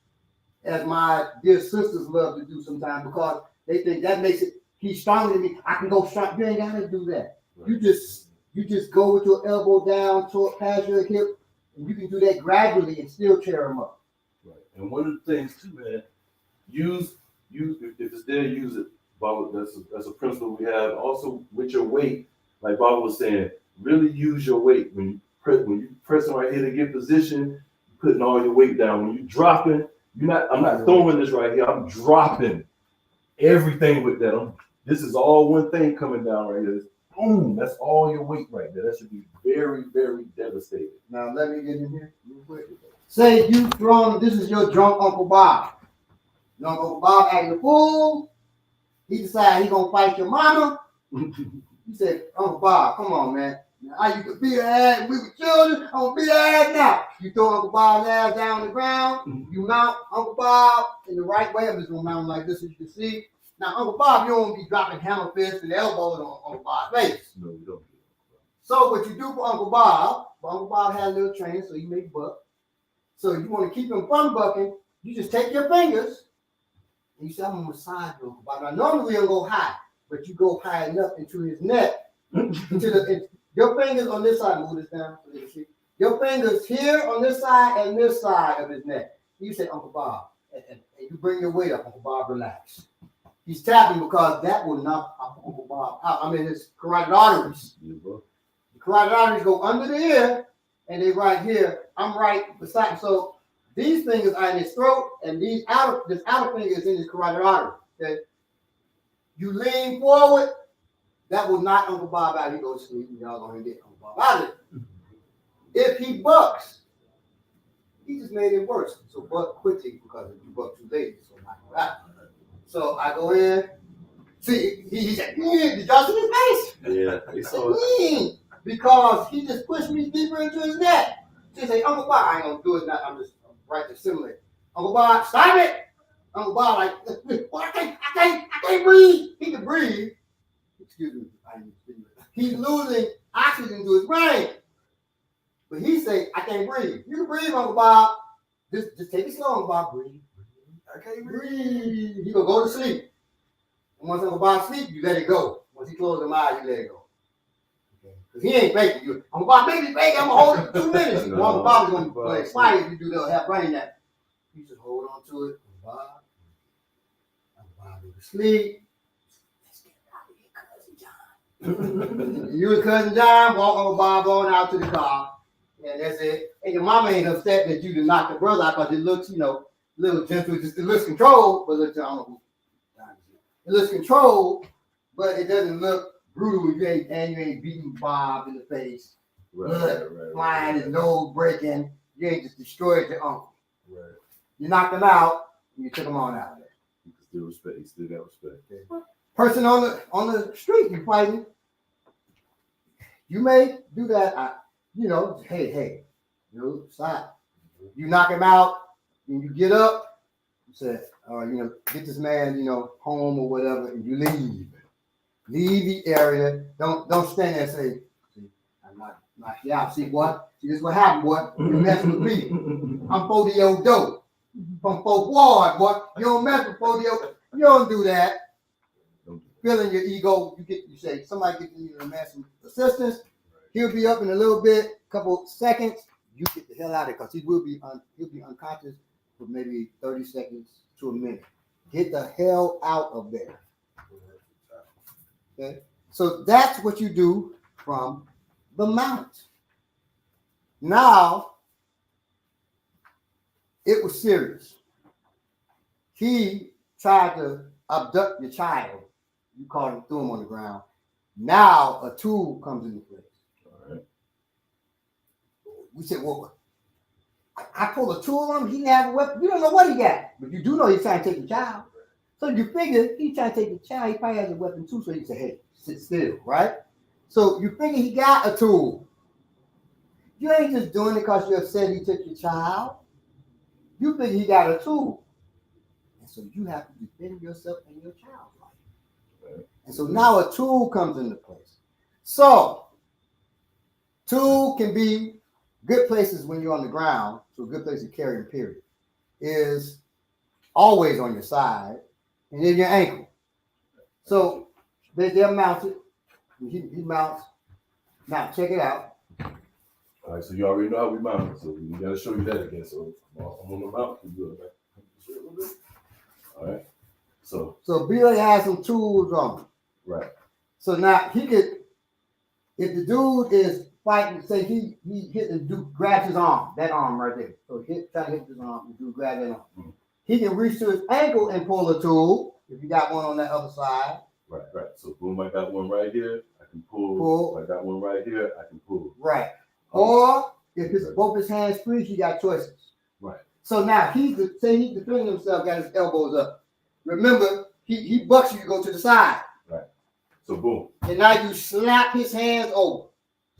as my dear sisters love to do sometimes because they think that makes it. He's stronger than me. I can go strong. You ain't gotta do that. Right. You just go with your elbow down past your hip, and you can do that gradually and still tear them up. Right. And one of the things too, man, use if it's there, use it. Bob, that's a principle we have. Also with your weight, like Bob was saying, really use your weight when you pressing right here to get position, putting all your weight down. When you dropping, I'm not throwing this right here. I'm dropping everything with that. This is all one thing coming down right here. Boom, that's all your weight right there. That should be very, very devastating. Now let me get in here real quick. Say you thrown, this is your drunk Uncle Bob. Your Uncle Bob acting a fool. He decided he gonna fight your mama. He said, Uncle Bob, come on, man. I used to beat her ass when we were children. I'm gonna beat her ass now. You throw Uncle Bob's ass down on the ground. You mount Uncle Bob in the right way. I'm just gonna mount him like this as you can see. Now, Uncle Bob, you don't want to be dropping hammer fists and elbows on Uncle Bob's face. No, you don't. So what you do for Uncle Bob had a little training, so he made buck. So you want to keep him from bucking, you just take your fingers and you say, I'm going to massage Uncle Bob. Now, normally we don't go high, but you go high enough into his neck. Your fingers on this side, move this down so you can see. Your fingers here on this side and this side of his neck. You say, Uncle Bob, and you bring your weight up, Uncle Bob, relax. He's tapping because that will knock Uncle Bob out. I mean, his carotid arteries. The carotid arteries go under the ear, and they right here. I'm right beside him. So these fingers are in his throat, and this outer finger is in his carotid artery. Okay? You lean forward, that will knock Uncle Bob out. He goes to sleep, and y'all gonna get Uncle Bob out of it. If he bucks, he just made it worse. So buck quickly because if you buck too late, it's gonna knock him out. So I go in. See, he said, did y'all see his face? Yeah, he saw it. Because he just pushed me deeper into his neck. She said, Uncle Bob, I ain't gonna do it now. I'm just right to simulate. Uncle Bob, stop it. Uncle Bob, like, well, I can't breathe. He can breathe. Excuse me. He's losing oxygen to his brain. But he say, I can't breathe. You can breathe, Uncle Bob. Just take it slow, Uncle Bob. Breathe. I can't breathe. He gonna go to sleep. And once Uncle Bob sleep, you let it go. Once he closes his eyes, you let it go. Okay. Because he ain't faking you. Uncle Bob, make me fake. I'm gonna hold it for 2 minutes. Uncle Bob is gonna play quiet if you do that. Have brain that. You just hold on to it. Uncle Bob go to sleep. Let's get out of here, Cousin John. You and Cousin John walk Uncle Bob on out to the car. And that's it. And your mama ain't upset that you did knock the brother out because it looks, little gentle, just it looks controlled, but look, it looks controlled, but it doesn't look brutal. You ain't beating Bob in the face, blood flying, his nose breaking. You ain't just destroyed your uncle. Right. You knocked him out, and you took him on out of there. You can still respect. You still got respect. Okay. Person on the street, you fighting. You may do that. Hey, stop. You knock him out. When you get up, you say, get this man, home or whatever, and you leave. Leave the area. Don't stand there and say, I'm not knocked you out. See what? See, this is what happened, boy. You messing with me. I'm 40-year-old dope. From 4th Ward, boy. You don't mess with 40-year-old. You don't do that. Feeling your ego, you say, somebody get you to man some assistance. He'll be up in a little bit, couple seconds. You get the hell out of it because he'll be unconscious for maybe 30 seconds to a minute. Get the hell out of there. Okay? So that's what you do from the mount. Now, it was serious. He tried to abduct your child You caught him, threw him on the ground. Now a tool comes into place. All right. We said, well, I pulled a tool on him. He didn't have a weapon. You don't know what he got, but you do know he's trying to take the child. So you figure he's trying to take the child. He probably has a weapon too. So you say, hey, sit still, right? So you figure he got a tool. You ain't just doing it because you upset he took your child. You figure he got a tool. And so you have to defend yourself and your child's life. Right. And so now a tool comes into place. So tool can be good places when you're on the ground. So a good place to carry the period is always on your side and in your ankle. So they're mounted. He mounts. Now check it out. All right, so you already know how we mount, so we gotta show you that again. So I'm on the mount. All right. So Billy has some tools on him. Right. So now he could, if the dude is fighting, say he hit the dude, grabs his arm, that arm right there. So try to hit his arm, the dude grab that arm. Mm-hmm. He can reach to his ankle and pull a tool if you got one on that other side. Right. So boom, I got one right here. I can pull. I got one right here. I can pull. Right. Or if it's both his hands free, he got choices. Right. So now he's defending himself, got his elbows up. Remember, he bucks you to go to the side. Right. So boom. And now you slap his hands over.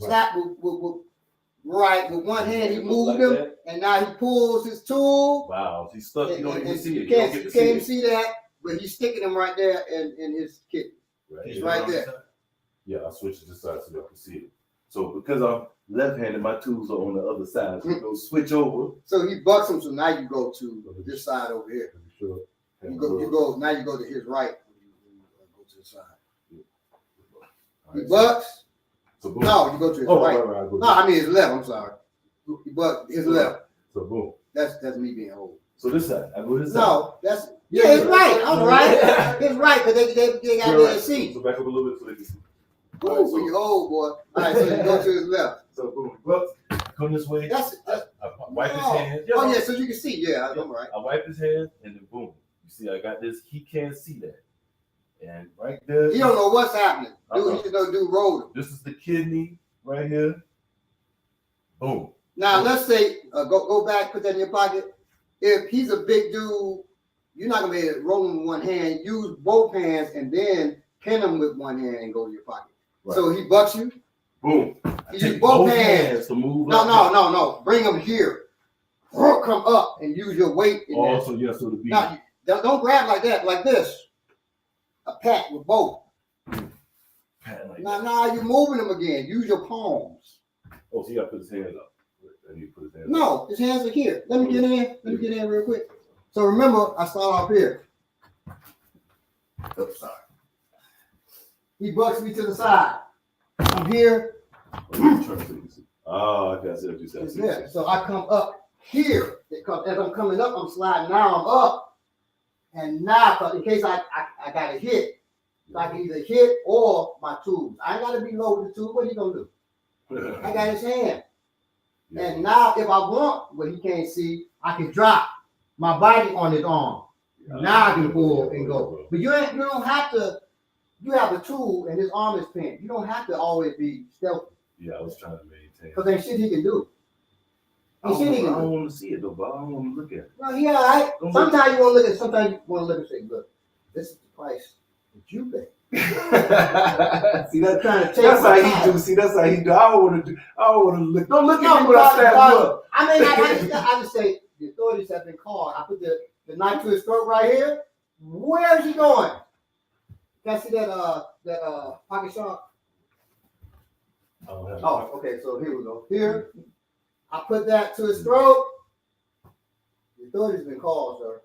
Right. Slap with one hand, he moved him, that. And now he pulls his tool. Wow, he's stuck. You don't even see it. You can't even see that, but he's sticking him right there in his kick. Right. It's right there. Yeah, I switch it to the side so y'all can see it. So because I'm left-handed, my tools are on the other side. So go switch over. So he bucks him. So now you go to this side over here. Sure. You go. Now you go to his right. Go to the side. He bucks. So boom. No, you go to his right. Right. No, I mean his left. I'm sorry. He bucks his left. So boom. That's me being old. So this side. I go this side. No, that's his right. I'm right. His right, but they got to see. So back up a little bit so they can see. Ooh, right, so you old boy. All right, so you go to his left. So boom, well, come this way. I wipe his hands. Oh yeah, so you can see. Yeah, I'm right. I wipe his hands and then boom. You see, I got this. He can't see that. And right there. He don't know what's happening. Dude, he just know dude rolled him. This is the kidney right here. Boom. Now let's say go back, put that in your pocket. If he's a big dude, you're not gonna be able to roll him with one hand. Use both hands and then pin him with one hand and go to your pocket. Right. So he bucks you. Boom. You use both hands to move. No. Bring him here. Come up and use your weight. So yes, so the beat. Now, don't grab like that, like this. A pat with both. Pat like now you're moving them again. Use your palms. Oh, so you gotta put his hands up. No, his hands are here. Let me get in real quick. So remember, I start off here. Oops, sorry. He bucks me to the side. I'm here. Oh, okay, I see what you said. Yeah. So I come up here. Because as I'm coming up, I'm sliding. Now I'm up. And now, in case I got a hit, so I can either hit or my tools. I ain't got to be low with the tool. What he going to do? I got his hand. Yeah. And now if I want what he can't see, I can drop my body on his arm. Yeah. Now I can pull and go. But you don't have to. You have a tool and his arm is pinned. You don't have to always be stealthy. Yeah, I was trying to maintain. Because there's shit he can do. I don't want to see it though, but I don't want to look at it. No, yeah, all right. Sometimes you want to look at it. Sometimes you want to look and say, look, this is the price that you pay. See, that's trying to take. That's how he do. See, that's how he do. I don't want to look. Don't look at me when I stand up. I mean, I just say the authorities have been called. I put the knife to his throat right here. Where is he going? Can I see that pocket shark? Oh, okay. So here we go. Here, I put that to his throat. The authorities been called, sir.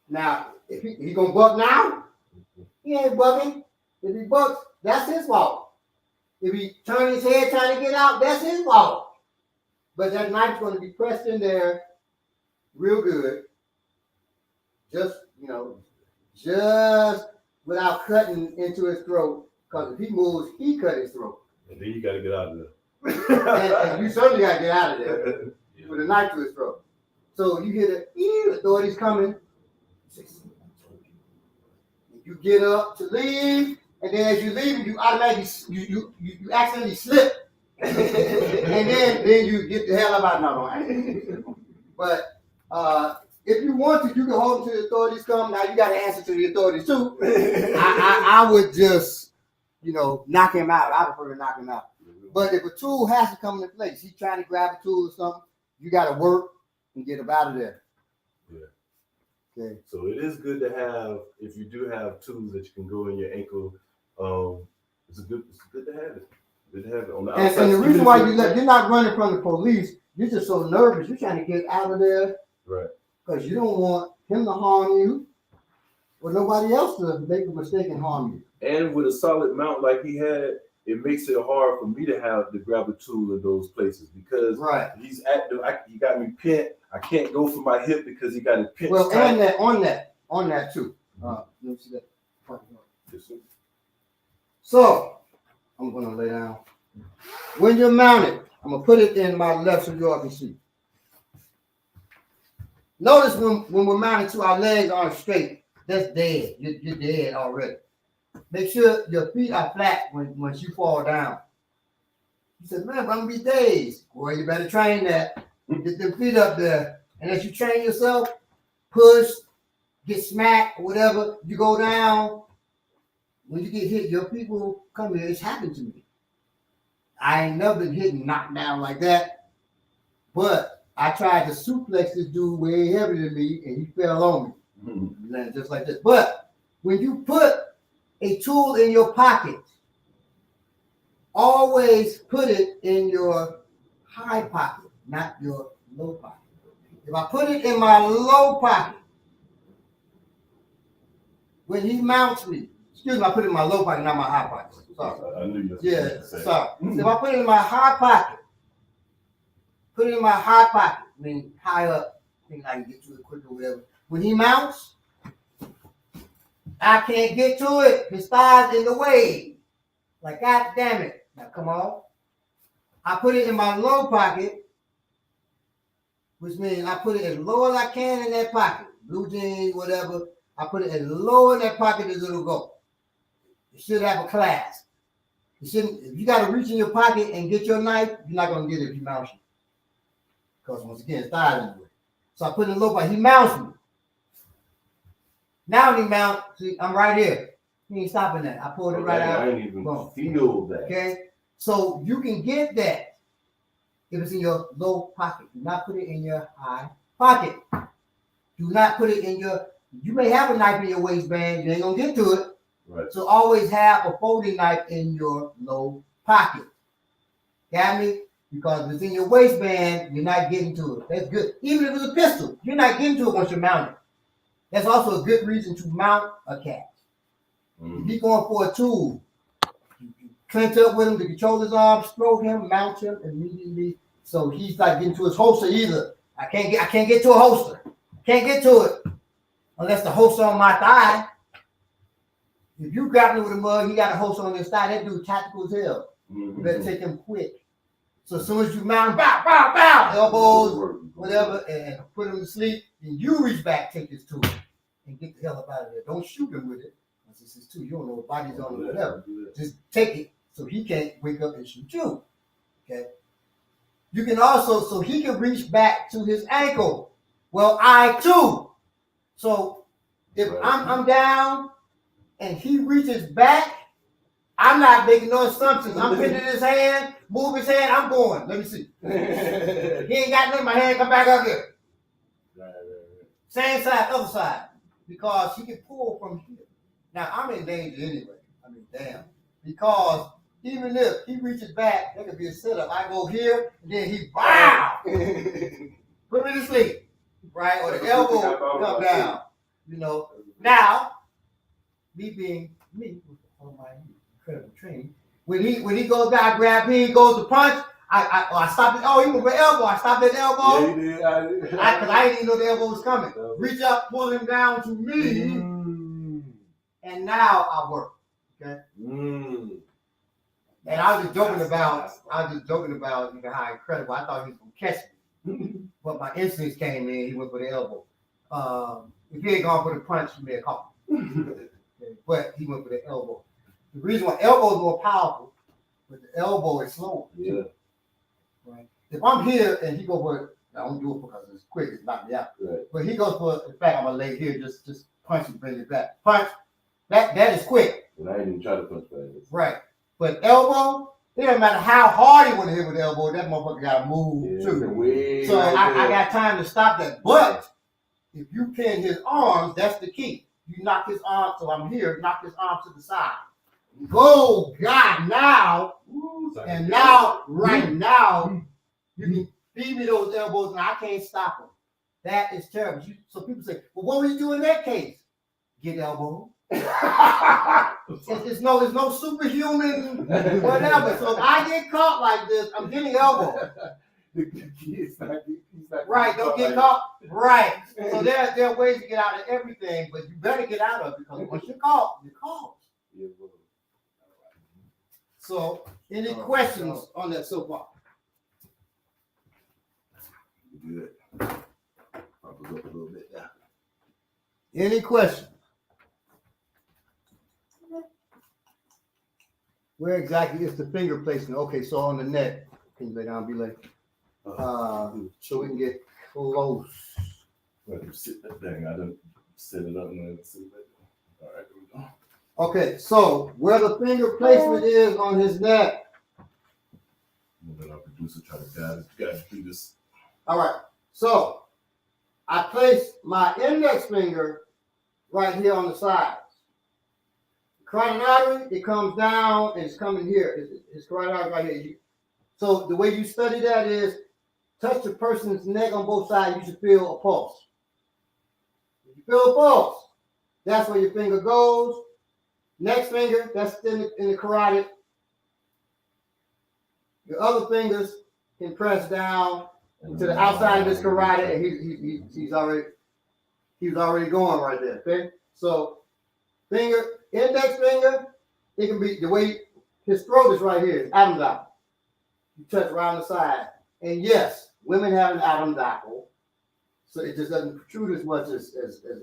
Now, if he gonna buck now, he ain't bucking. If he bucks, that's his fault. If he turn his head trying to get out, that's his fault. But that knife's gonna be pressed in there real good. Just without cutting into his throat. Because if he moves, he cut his throat. And then you got to get out of there. and you certainly got to get out of there with a knife to his throat. So you hear the authorities coming. you get up to leave, and then as you leave, you automatically you accidentally slip, and then you get the hell about no. But if you want to, you can hold until the authorities come. Now you got to answer to the authorities too. I would just, knock him out. I prefer to knock him out. But if a tool has to come into place, he's trying to grab a tool or something, you got to work and get him out of there. Yeah. Okay. So it is good to have, if you do have tools that you can go in your ankle. It's good to have it. Good to have it on the outside. And the reason why you're not running from the police, you're just so nervous. You're trying to get out of there, right? Because you don't want him to harm you, or nobody else to make a mistake and harm you. And with a solid mount like he had, it makes it hard for me to have to grab a tool in those places because he's active. He got me pinned. I can't go for my hip because he got it pinned. Well, on that too. Let me see that. So I'm gonna lay down. When you're mounted, I'm gonna put it in my left so you all can see. Notice when we're mounted to our legs aren't straight. That's dead. You're dead already. Make sure your feet are flat once you fall down. You said, man, I'm gonna be dazed. Well, you better train that. Get them feet up there. And as you train yourself, push, get smacked, or whatever, you go down. When you get hit, your people come here. It's happened to me. I ain't never been hit and knocked down like that. But I tried to suplex this dude way heavier than me, and he fell on me. Just like this. But when you put a tool in your pocket, always put it in your high pocket, not your low pocket. If I put it in my low pocket, when he mounts me, excuse me, I put it in my low pocket, not my high pocket. Sorry. I knew you. Yeah, sorry. So if I put it in my high pocket, I mean high up, I think I can get to it quicker or whatever. When he mounts, I can't get to it. His thigh's in the way. Like, God damn it. Now, come on. I put it in my low pocket, which means I put it as low as I can in that pocket. Blue jeans, whatever. I put it as low in that pocket as it'll go. It should have a clasp. It shouldn't. If you got to reach in your pocket and get your knife, you're not going to get it if you mount you. Because, once again, his thigh's in the way. So I put it in low pocket. He mounts me. Now when he mount, see, I'm right here. He ain't stopping that. I pulled it right out. I didn't even feel that. Okay? So you can get that if it's in your low pocket. Do not put it in your high pocket. Do not put it in your, you may have a knife in your waistband, you ain't gonna get to it. Right. So always have a folding knife in your low pocket. Got me? Because if it's in your waistband, you're not getting to it. That's good. Even if it's a pistol, you're not getting to it once you're mounted. That's also a good reason to mount a cat. If you're going for a tool, you clench up with him to control his arms, stroke him, mount him immediately. So he's not getting to his holster either. I can't get to a holster. Can't get to it unless the holster on my thigh. If you grab me with a mug, he got a holster on his thigh. That dude tactical as hell. You better take him quick. So as soon as you mount him, bow, bow, bow, elbows, whatever, and put him to sleep, then you reach back, take his tool, and get the hell up out of there. Don't shoot him with it. This is too. You don't know what body's on or whatever. Just take it so he can't wake up and shoot you. Okay. You can also, so he can reach back to his ankle. Well, I too. So if I'm down and he reaches back, I'm not making no assumptions. I'm pinning his hand, move his hand, I'm going. Let me see. He ain't got nothing in my hand, come back up here. Same side, other side. Because he can pull from here. Now, I'm in danger anyway. I mean, damn. Because even if he reaches back, there could be a setup. I go here, and then he, wow! Put me to sleep. Right? Or the elbow come down. You know. Now, me being me, with all my incredible training, when he goes down, I grab him, he goes to punch, I stopped it. Oh, he moved the elbow. I stopped at the elbow. Yeah, you did. Because I didn't even know the elbow was coming. Reach up, pull him down to me. And now I work. Okay. And I was just joking about, how incredible. I thought he was gonna catch me. But my instincts came in, he went for the elbow. If he had gone for the punch, he may have caught me. Okay. But he went for the elbow. The reason why elbow is more powerful, but the elbow is slower. Yeah. Right. If I'm here and he go for, I don't do it because it's quick, it's knock me out. Right. But he goes for, in fact, I'm gonna lay here, just punch and bring it back. Punch. That is quick. And I ain't even try to punch back. Right. But elbow, it doesn't matter how hard he would have hit with the elbow, that motherfucker gotta move too. So I got time to stop that. But if you pin his arms, that's the key. You knock his arm, so I'm here, knock his arm to the side. Oh God, now, and now, right now, you can feed me those elbows and I can't stop them. That is terrible. So people say, well, what would you do in that case? Get elbow. It's no superhuman whatever. So if I get caught like this, I'm getting elbow. Right, don't get caught. Right. So there are ways to get out of everything, but you better get out of it because once you're caught, you're caught. So, any questions on that so far? Good. Pop it up a little bit. Yeah. Any questions? Where exactly is the finger placement? Okay, so on the neck. Can you lay down, be like, so we can get close. Let him sit that thing. I didn't set it up and then sit it back. All right, here we go. Okay, so where the finger placement is on his neck. And then our producer try to guide through this. All right, so I place my index finger right here on the sides. Carotid artery, it comes down and it's coming here. His carotid artery right here. So the way you study that is touch the person's neck on both sides, you should feel a pulse. If you feel a pulse, that's where your finger goes. Next finger, that's in the carotid. Your other fingers can press down to the outside of this carotid, and he's already going right there. Okay, so index finger, it can be the way his throat is right here. Adam's apple. You touch around the side, and yes, women have an Adam's apple, so it just doesn't protrude as much as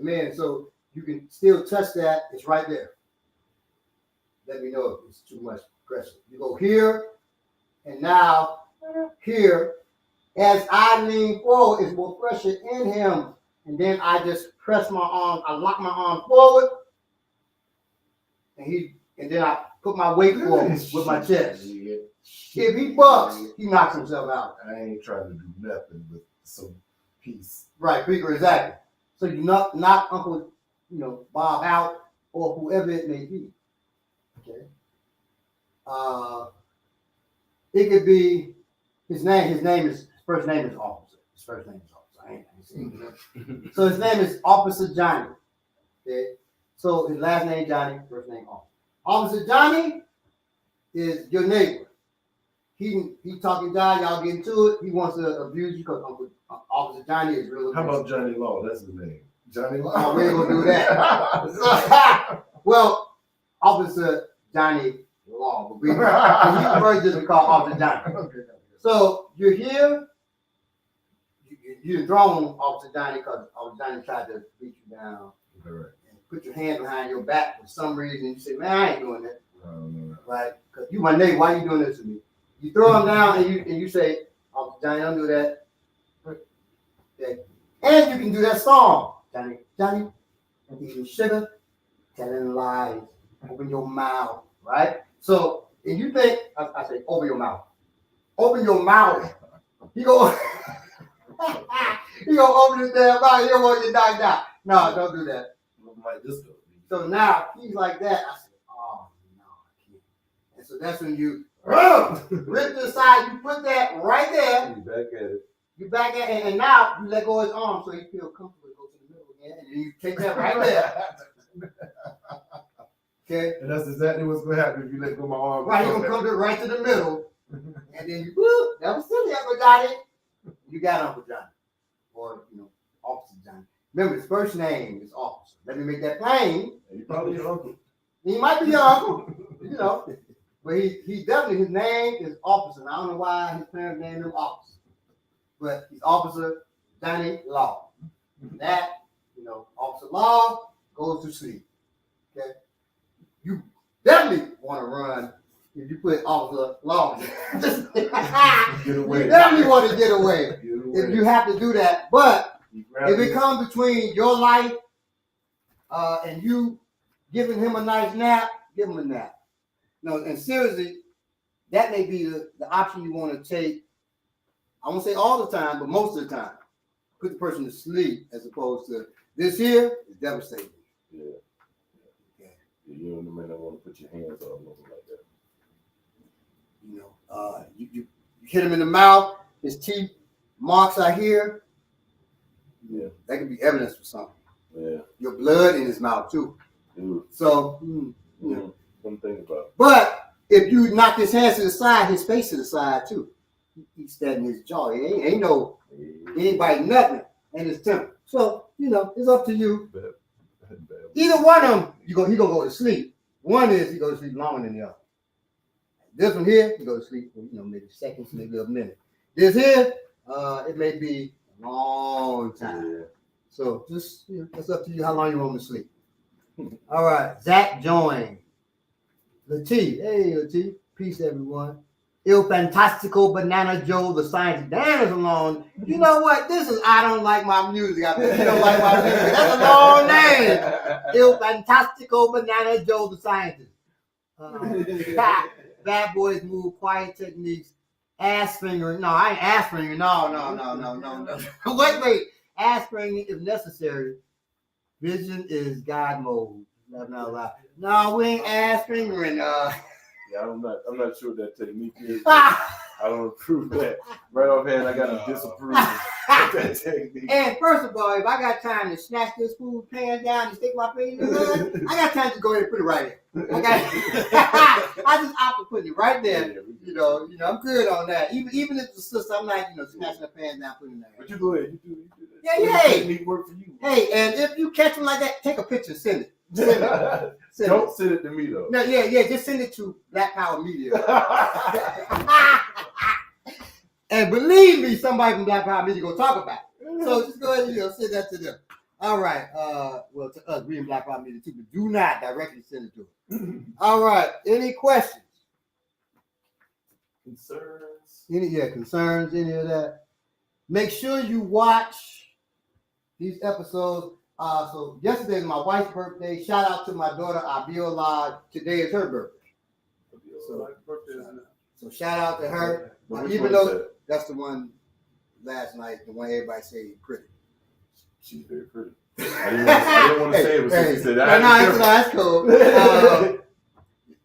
men. So you can still touch that. It's right there. Let me know if it's too much pressure. You go here, and now here. As I lean forward, it's more pressure in him. And then I just press my arm, I lock my arm forward, and then I put my weight forward with my chest. If he bucks, he knocks himself out. I ain't trying to do nothing with some peace. Right, bigger, exactly. So you knock Uncle, Bob out, or whoever it may be. Okay. It could be his first name is Officer. His first name is Officer. I ain't seen him. So his name is Officer Johnny. Okay. So his last name Johnny, first name Officer. Officer Johnny is your neighbor. He talking John, y'all get into it. He wants to abuse you because Officer Johnny is really. How about Johnny Law? That's his name. Johnny Law. Oh, we ain't gonna do that. Well, Officer Johnny Law, but he prefers just to call Officer Johnny. So you're here. You're thrown Officer Johnny because Officer Johnny tried to beat you down. Correct. And put your hand behind your back for some reason. You say, "Man, I ain't doing that." Right? Because you my neighbor. Why you doing this to me? You throw him down and you say, "Officer Johnny, don't do that." Okay. And you can do that song, Johnny, I'm eating sugar, telling lies, open your mouth, right? So if you think, I say, open your mouth. Open your mouth. He go open his damn mouth. He don't want you knocked out. No, don't do that. Like this though. So now he's like that. I said, oh no, I can't. And so that's when you rip to the side. You put that right there. You back at it, and now you let go of his arm so he feel comfortable to go to the middle again, and then you take that right there. Okay. And that's exactly what's going to happen if you let go of my arm. Right, you're going to come right to the middle, and then you, whoop, that was silly, Uncle Johnny. You got Uncle Johnny, or, Officer Johnny. Remember, his first name is Officer. Let me make that plain. He probably your uncle. He might be your uncle, but he definitely, his name is Officer. And I don't know why his parents named him Officer, but he's Officer Johnny Law. That, Officer Law goes to sleep. Okay. you definitely want to run if you put Officer Long. Get away. You definitely want to get away if you have to do that. But if it comes between your life and you giving him a nice nap, give him a nap. No, and seriously, that may be the option you want to take. I won't say all the time, but most of the time. Put the person to sleep as opposed to this here is devastating. Yeah. You and the man don't want to put your hands on him like that. You know, you hit him in the mouth, his teeth marks are here. Yeah. That could be evidence for something. Yeah. Your blood in his mouth too. Dude. So, One thing about it. But if you knock his hands to the side, his face to the side too. He's standing his jaw. He ain't biting nothing in his temper. So, it's up to you. Either one of them, he gonna go to sleep. One is he goes to sleep longer than the other. This one here, he goes to sleep for, maybe seconds, maybe a minute. This here, it may be a long time. Yeah. So just, it's up to you how long you want him to sleep. All right, Zach joined. Latif, hey Latif, peace everyone. Il Fantastico Banana Joe, the science Dan is alone. You know what? This is I don't like my music. I bet you don't like my music. That's a long name. Il Fantastico Banana Joe, the scientist. Bad boys move, quiet techniques, ass fingering. No, I ain't ass fingering. No. Wait. Ass fingering if necessary. Vision is God mode. Laughing out loud. No, we ain't ass fingering. Yeah, I'm not sure that technique is. I don't approve that. Right offhand, I gotta disapprove of that technique. And first of all, if I got time to snatch this food pan down and stick my finger in it, I got time to go ahead and put it right there. I just opt for putting it right there. I'm good on that. Even if the sister, I'm not, snatching the pan down, putting it there. But you go ahead, you do that. Yeah. Technique work for you. Hey, and if you catch them like that, take a picture, and send it. Don't send it to me though. No, just send it to Black Power Media. And believe me, somebody from Black Power Media gonna talk about it. So just go ahead and send that to them. All right. Well, to us, we in Black Power Media too, but do not directly send it to them. All right. Any questions? Concerns? Concerns? Any of that? Make sure you watch these episodes. So yesterday is my wife's birthday. Shout out to my daughter Abiola. Today is her birthday. So shout out to her. Even though that's the one last night, the one everybody say pretty. She's very pretty. I didn't want to say it, but since you said that. No, that's cool.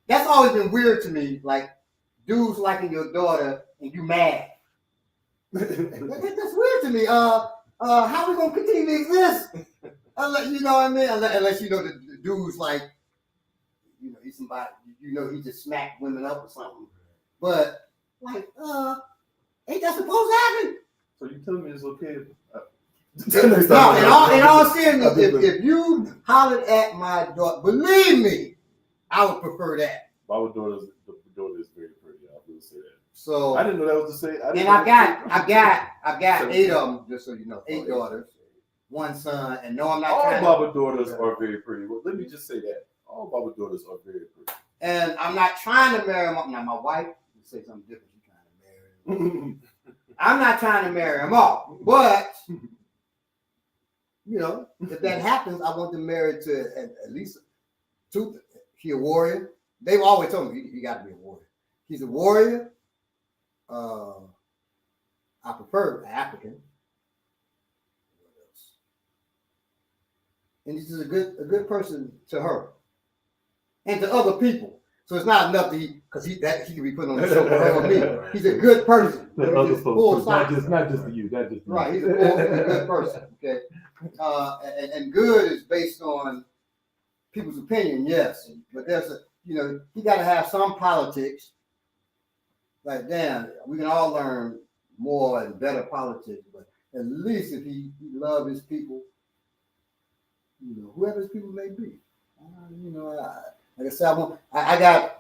That's always been weird to me. Like dudes liking your daughter and you mad. That's weird to me. How we gonna continue to exist? Unless, you know what I mean? Unless the dude's like, he's somebody, he just smacked women up or something. But like, ain't that supposed to happen? So you telling me it's okay? No, in all seriousness, if you hollered at my daughter, believe me, I would prefer that. My daughter is very pretty. I will say that. So I didn't know that was to say. And I've got 8 of them, just so you know, 8 daughters, 1 son, and no, I'm not. All Baba daughters are very pretty. Well, let me just say that all Baba daughters are very pretty. And I'm not trying to marry them. Now, my wife would say something different. She's trying to marry them. I'm not trying to marry them all, but if that happens, I want them married to at least 2. He a warrior. They've always told me he got to be a warrior. He's a warrior. I prefer African. What else? And he's just a good person to her and to other people. So it's not enough because he can be put on the show for her or me. He's a good person. To other folks, not just to you. Not just to right. He's a good person. Okay. And good is based on people's opinion, yes. But there's he got to have some politics. Like, damn, we can all learn more and better politics, but at least if he love his people, whoever his people may be. Like I said, I got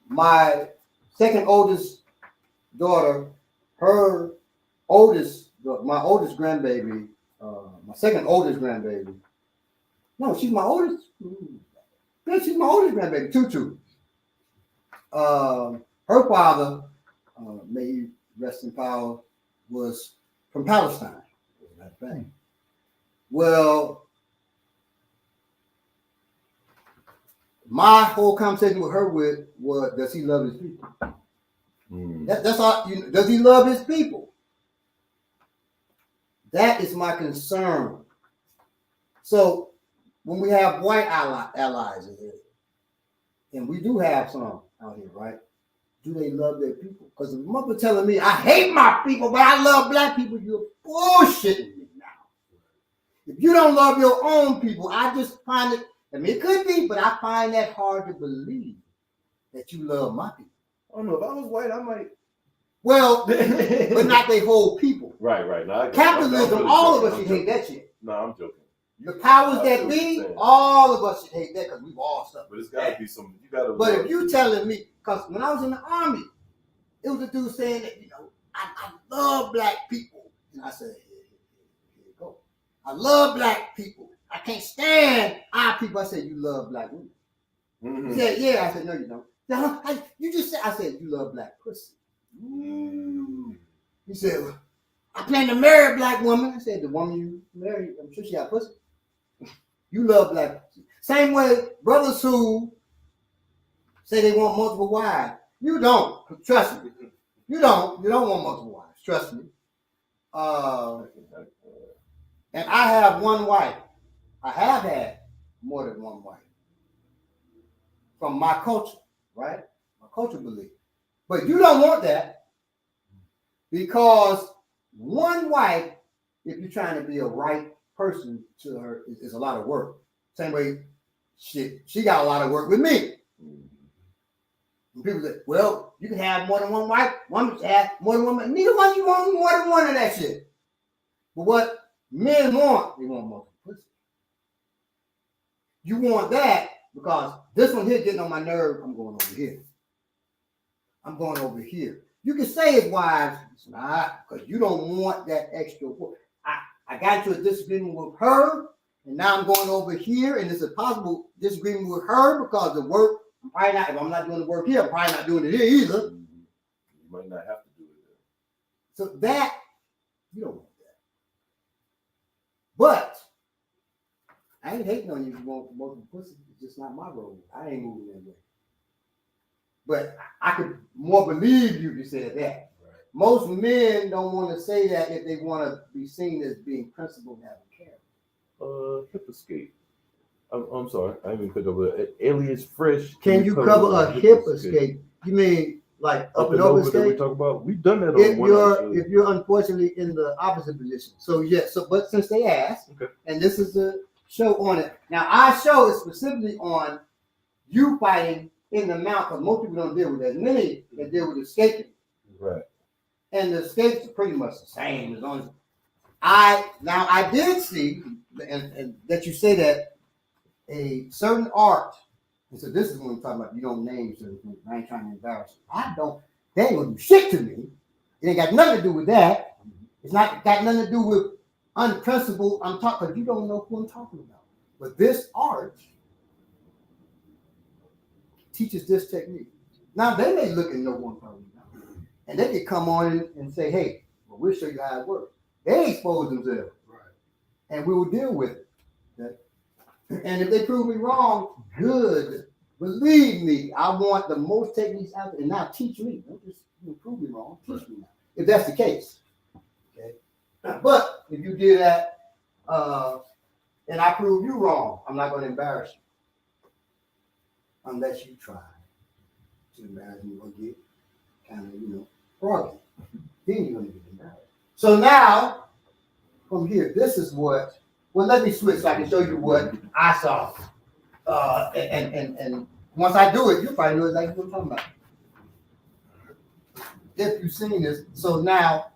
my second oldest daughter, my oldest grandbaby, my second oldest grandbaby. No, she's my oldest. Yeah, she's my oldest grandbaby, Tutu. Her father, may he rest in power, was from Palestine. That thing. Well, my whole conversation with her was, does he love his people? That's all. Does he love his people? That is my concern. So when we have white allies in here, and we do have some out here, right? Do they love their people? Because the mother telling me, I hate my people, but I love black people, you're bullshitting me now. If you don't love your own people, I just find it, I mean, it could be, but I find that hard to believe that you love my people. I don't know. If I was white, I might. Well, but not they whole people. Right. No, Capitalism, really all joking. of us should hate that shit. No, I'm joking. The powers that be, all of us should hate that because we've all suffered. But it's got to be some. You got to. But if you telling me, because when I was in the army, it was a dude saying that, I love black people. And I said, here you go. I love black people. I can't stand our people. I said, you love black women. Mm-hmm. He said, yeah. I said, no, you don't. No, you just said, I said, you love black pussy. Mm. He said, well, I plan to marry a black woman. I said, the woman you marry, I'm sure she got pussy. You love black pussy. Same way, brothers who say they want multiple wives. You don't. Trust me. You don't want multiple wives. Trust me. And I have one wife. I have had more than one wife. From my culture, right? My culture belief. But you don't want that because one wife, if you're trying to be a right person to her, is a lot of work. Same way, she got a lot of work with me. And people say, well, you can have more than one wife. Woman can have more than one wife. Neither one you want more than one of that shit. But what men want, they want multiple pussy. You want that because this one here getting on my nerve, I'm going over here. I'm going over here. You can say it's wives, it's not, because you don't want that extra work. I got into a disagreement with her, and now I'm going over here, and it's a possible disagreement with her because the work, I'm probably not, if I'm not doing the work here, I'm probably not doing it here either. You might not have to do it there. So that, you don't want that. But I ain't hating on you if you want multiple pussy. It's just not my role. I ain't moving that way. But I could more believe you if you said that. Right. Most men don't want to say that if they want to be seen as being principled and having care. Hip escape. I'm sorry, I didn't even pick up an alias fresh. Can you cover a hip escape? You mean like up and over escape? That we talk about. We've done that. If you're unfortunately in the opposite position. So yeah. But since they asked, okay. And this is a show on it. Now our show is specifically on you fighting in the mount, because most people don't deal with that. Many that deal with escaping. Right. And the escapes are pretty much the same as long as I did see, and that you say that a certain art, and so this is when we're talking about you don't name certain things. I ain't trying to embarrass you. I don't, they ain't gonna do shit to me. It ain't got nothing to do with that. It's not got nothing to do with unprincipled. I'm talking, because you don't know who I'm talking about. But this art teaches this technique. Now they may look and know one problem, and they can come on and say, "Hey, well, we'll show you how it works." They expose themselves, right? And we will deal with it. Okay? And if they prove me wrong, good. Believe me, I want the most techniques out there. And now teach me. Don't just prove me wrong. Teach me now, if that's the case. Okay. But if you did that, and I prove you wrong, I'm not going to embarrass you. Unless you try to embarrass me or get kind of, froggy. Then you're going to get embarrassed. So now, from here, this is what, well, let me switch so I can show you what I saw. And once I do it, you'll probably know exactly what I'm talking about. If you've seen this, so now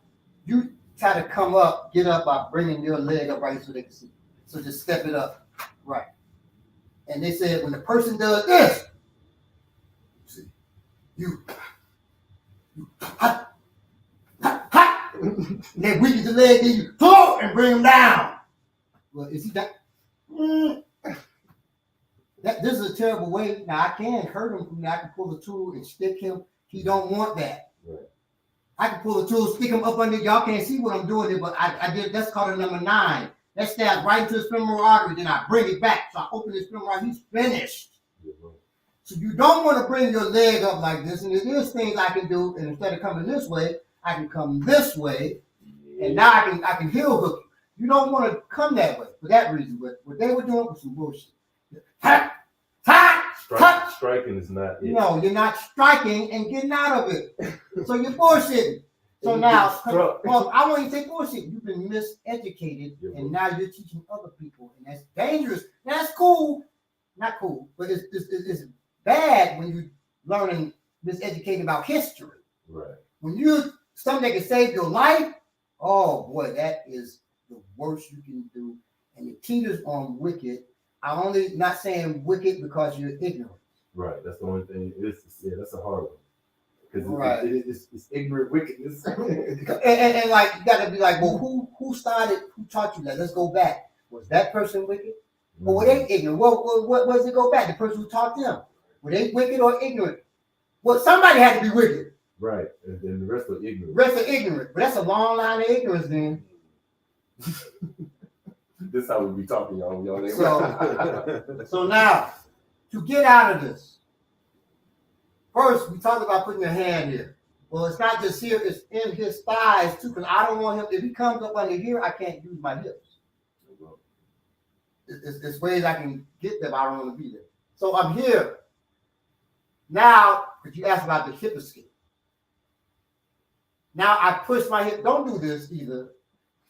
you try to come up, get up by bringing your leg up right so they can see. So just step it up, right. And they said when the person does this, see, you hot, and then weaken the leg, then you pull and bring him down. Well, is he down? This is a terrible way. Now I can hurt him from there. I can pull the tool and stick him. He don't want that. Right. I can pull the tool, stick him up under. Y'all can't see what I'm doing here, but I did. That's called a number 9. That stabs right into his femoral artery. Then I bring it back. So I open his femoral artery. He's finished. So you don't want to bring your leg up like this. And there's things I can do. And instead of coming this way, I can come this way. And now I can heel hook you. You don't want to come that way for that reason. But what they were doing was some bullshit. Striking is not it. No, you're not striking and getting out of it. So you're bullshitting. So now, well, I want you to say bullshit. You've been miseducated, and now you're teaching other people, and that's dangerous. That's cool, not cool, but it's bad when you're learning miseducated about history. Right. When you something that can save your life, oh boy, that is the worst you can do, and it teeters on wicked. I'm only not saying wicked because you're ignorant. Right. That's the only thing. That's a hard one. Because right. it's ignorant wickedness. and like you gotta be like, well, who taught you that? Let's go back. Was that person wicked? Or were they ignorant? What does it go back? The person who taught them. Were they wicked or ignorant? Well, somebody had to be wicked. Right. And then the rest are ignorant. But that's a long line of ignorance then. This is how we be talking, y'all. So now, to get out of this, first we talk about putting your hand here. Well, it's not just here; it's in his thighs too. Because I don't want him. If he comes up under here, I can't use my hips. It's ways I can get them. I don't want to be there. So I'm here now. But you asked about the hip escape. Now I push my hip. Don't do this either.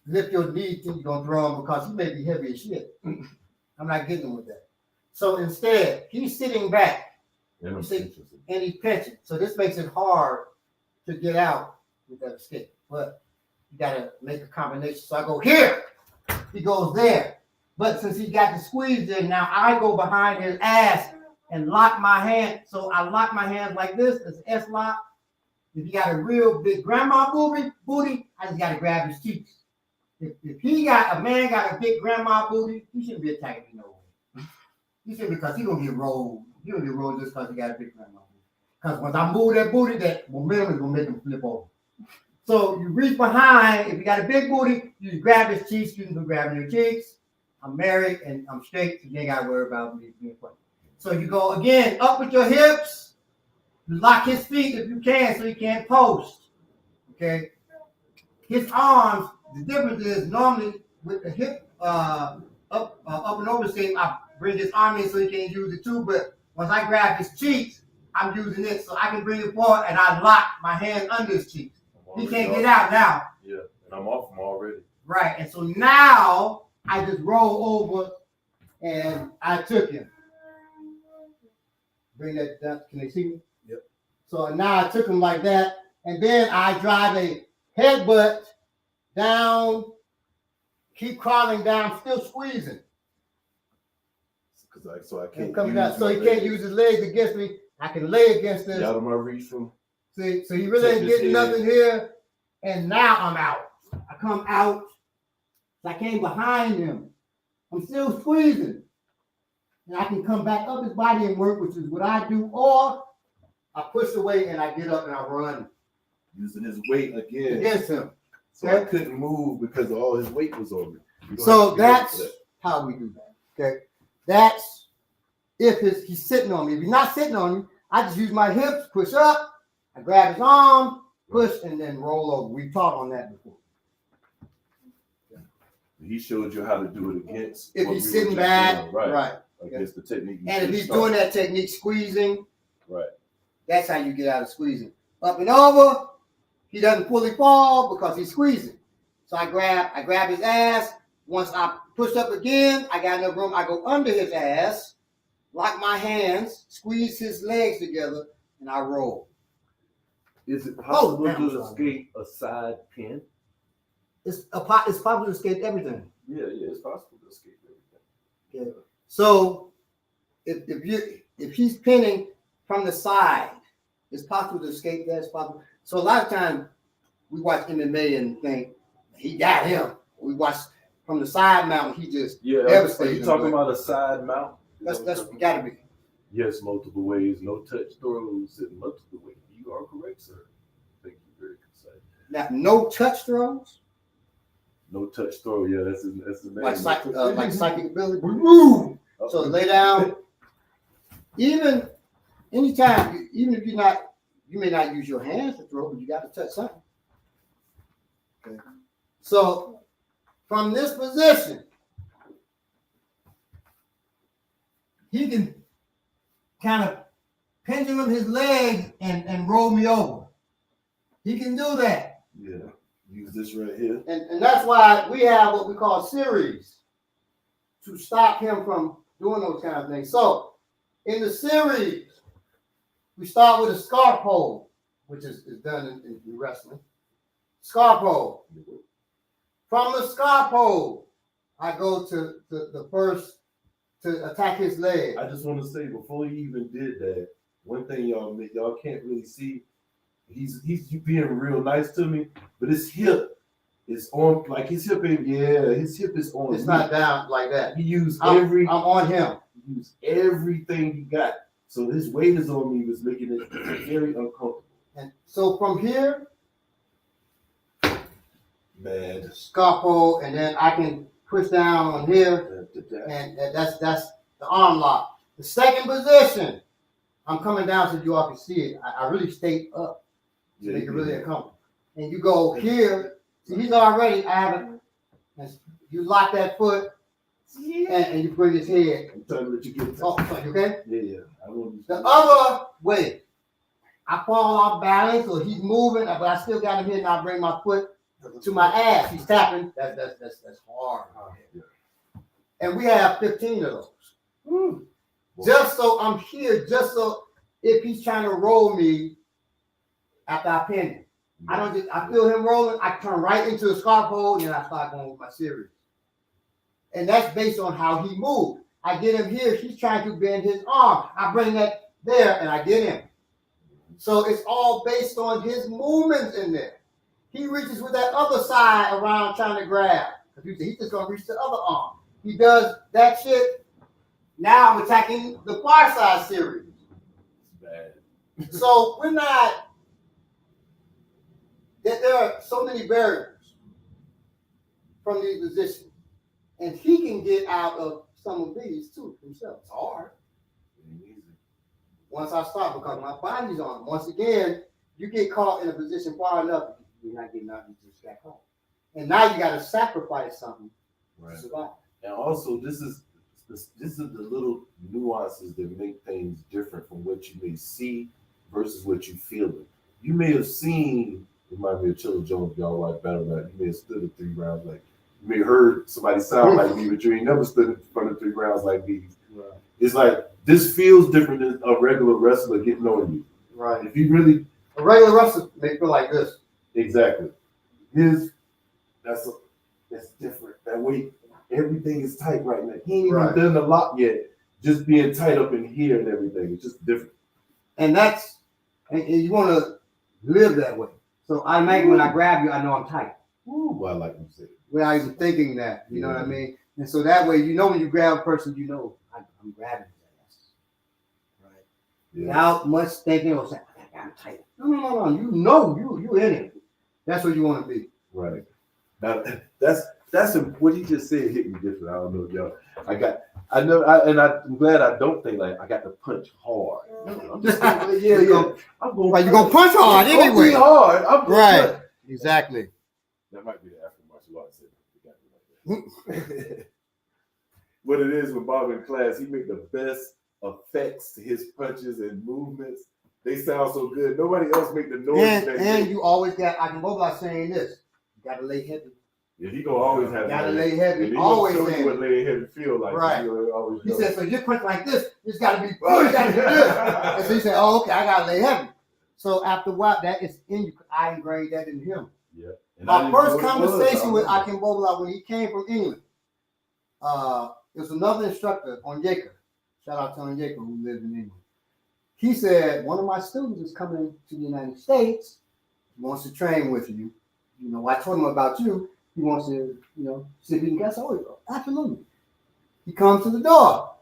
Lift your knee till you're gonna throw him because he may be heavy as shit. I'm not getting him with that. So instead, he's sitting back and he's pinching. So this makes it hard to get out with that escape. But you gotta make a combination. So I go here, he goes there. But since he got the squeeze in, now I go behind his ass and lock my hand. So I lock my hands like this, it's S lock. If you got a real big grandma booty, I just gotta grab his cheeks. If a man got a big grandma booty, he shouldn't be attacking me no way. He shouldn't because he gonna get rolled. He gonna get rolled just because he got a big grandma booty. Because when I move that booty, that momentum is gonna make him flip over. So you reach behind. If you got a big booty, you grab his cheeks. You can go grabbing your cheeks. I'm married and I'm straight, so you ain't gotta worry about me being funny. So you go again up with your hips. You lock his feet if you can, so he can't post. Okay. His arms. The difference is normally with the hip up and over escape, I bring his arm in so he can't use it too. But once I grab his cheeks, I'm using it so I can bring it forward and I lock my hand under his cheeks. He can't get out now. Yeah, and I'm off him already. Right, and so now I just roll over and I took him. Bring that down. Can they see me? Yep. So now I took him like that, and then I drive a headbutt down, keep crawling down, still squeezing. So I can't. Coming down, so he can't use his legs against me. I can lay against this. Out of my reach from. See, so he really ain't getting nothing here. And now I'm out. I come out. So I came behind him. I'm still squeezing. And I can come back up his body and work, which is what I do. Or I push away and I get up and I run. Using his weight again. Against him. So I couldn't move because all his weight was on me. So that's how we do that. Okay. That's if he's sitting on me. If he's not sitting on me, I just use my hips, push up, I grab his arm, push, and then roll over. We taught on that before. He showed you how to do it against. If he's sitting back, right. Against the technique. And if he's doing that technique, squeezing, right. That's how you get out of squeezing. Up and over. He doesn't fully fall because he's squeezing. So I grab his ass. Once I push up again, I got enough room. I go under his ass, lock my hands, squeeze his legs together, and I roll. Is it possible to escape a side pin? It's possible to escape everything. Yeah, it's possible to escape everything. Okay. So if he's pinning from the side, it's possible to escape that. It's possible. So a lot of times we watch MMA and think he got him. We watch from the side mount. He just devastated. Are you talking about a side mount? That's gotta be. Yes, multiple ways, no touch throws, and multiple ways. You are correct, sir. Thank you, very concise. Now, no touch throws. No touch throw. Yeah, that's the name. Like psychic ability. Boom. So lay down. Even anytime, even if you may not use your hands to throw, but you got to touch something. Okay. So from this position, he can kind of pendulum his legs and roll me over. He can do that. Yeah. Use this right here. And that's why we have what we call series to stop him from doing those kind of things. So in the series, we start with a scarf hold, which is done in wrestling. Scarf hold. From the scarf hold, I go to the first to attack his leg. I just want to say before he even did that, one thing y'all can't really see. He's being real nice to me, but his hip is on, like his hip is on. It's not down like that. He used I'm on him. He used everything he got. So his weight is on me, was making it very uncomfortable. And so from here, man, scarf hold, and then I can push down on here, and that's the arm lock. The second position, I'm coming down so you all can see it. I really stay up to make it really uncomfortable. And you go here, see he's already, I haven't, you lock that foot, and you bring his head. I'm trying to let you get it. Oh, okay? Yeah. The other way, I fall off balance, or he's moving, but I still got him here, and I bring my foot to my ass. He's tapping. That's hard. Yeah. And we have 15 of those. Just so I'm here, just so if he's trying to roll me after I pin him. I feel him rolling, I turn right into the scarf hold, and then I start going with my series. And that's based on how he moved. I get him here, he's trying to bend his arm. I bring that there, and I get him. So it's all based on his movements in there. He reaches with that other side around trying to grab. He's just going to reach the other arm. He does that shit. Now I'm attacking the far side series. Bad. So we're not, there are so many barriers from these positions. And he can get out of some of these too himself. It's hard. Once I start, because my body's on. Once again, you get caught in a position far enough, you're not getting out, you just got caught. And now you got to sacrifice something to survive. And also, this is the little nuances that make things different from what you may see versus what you feel. You may have seen, remind me of Chilla Jones, if y'all watch Battle Rap, you may have stood in 3 rounds like, you may have heard somebody sound like me, but you ain't never stood in front of 3 rounds like these. Right. It's like, this feels different than a regular wrestler getting on you. Right. If you really... A regular wrestler may feel like this. Exactly. That's different. That weight, everything is tight right now. He ain't even done a lot yet. Just being tight up in here and everything. It's just different. And you want to live that way. So I make when I grab you, I know I'm tight. Ooh, I like you say. Without even thinking that, you know what I mean? And so that way, you know, when you grab a person, you know, I'm grabbing his ass. Right. Yeah. Without much thinking or saying, I'm tight. No. You know, you in it. That's what you want to be. Right. Now, that's what he just said hit me different. I don't know if y'all. I'm glad I don't think like I got to punch hard. I'm just I'm going. You're gonna punch hard anyway. Be hard. I'm right. Punch. Exactly. That might be the after martial arts. Like what it is with Bob in class, he make the best effects to his punches and movements. They sound so good. Nobody else make the noise. And you always got. I can go by saying this. You gotta lay heavy. Yeah, he gonna always have. Gotta lay heavy. He always show you what laying heavy feel like. Right. He said, so you punch like this. It's gotta be. You gotta do this. And so he said, oh, okay, I gotta lay heavy. So after a while, that is in you. I ingrained that in him. Yeah. And my first conversation with Akin Bobola when he came from England, it was another instructor on Yaker. Shout out to Yaker who lives in England. He said, one of my students is coming to the United States. He wants to train with you. You know, I told him about you. He wants to, see if he can get. Oh, absolutely. He comes to the door.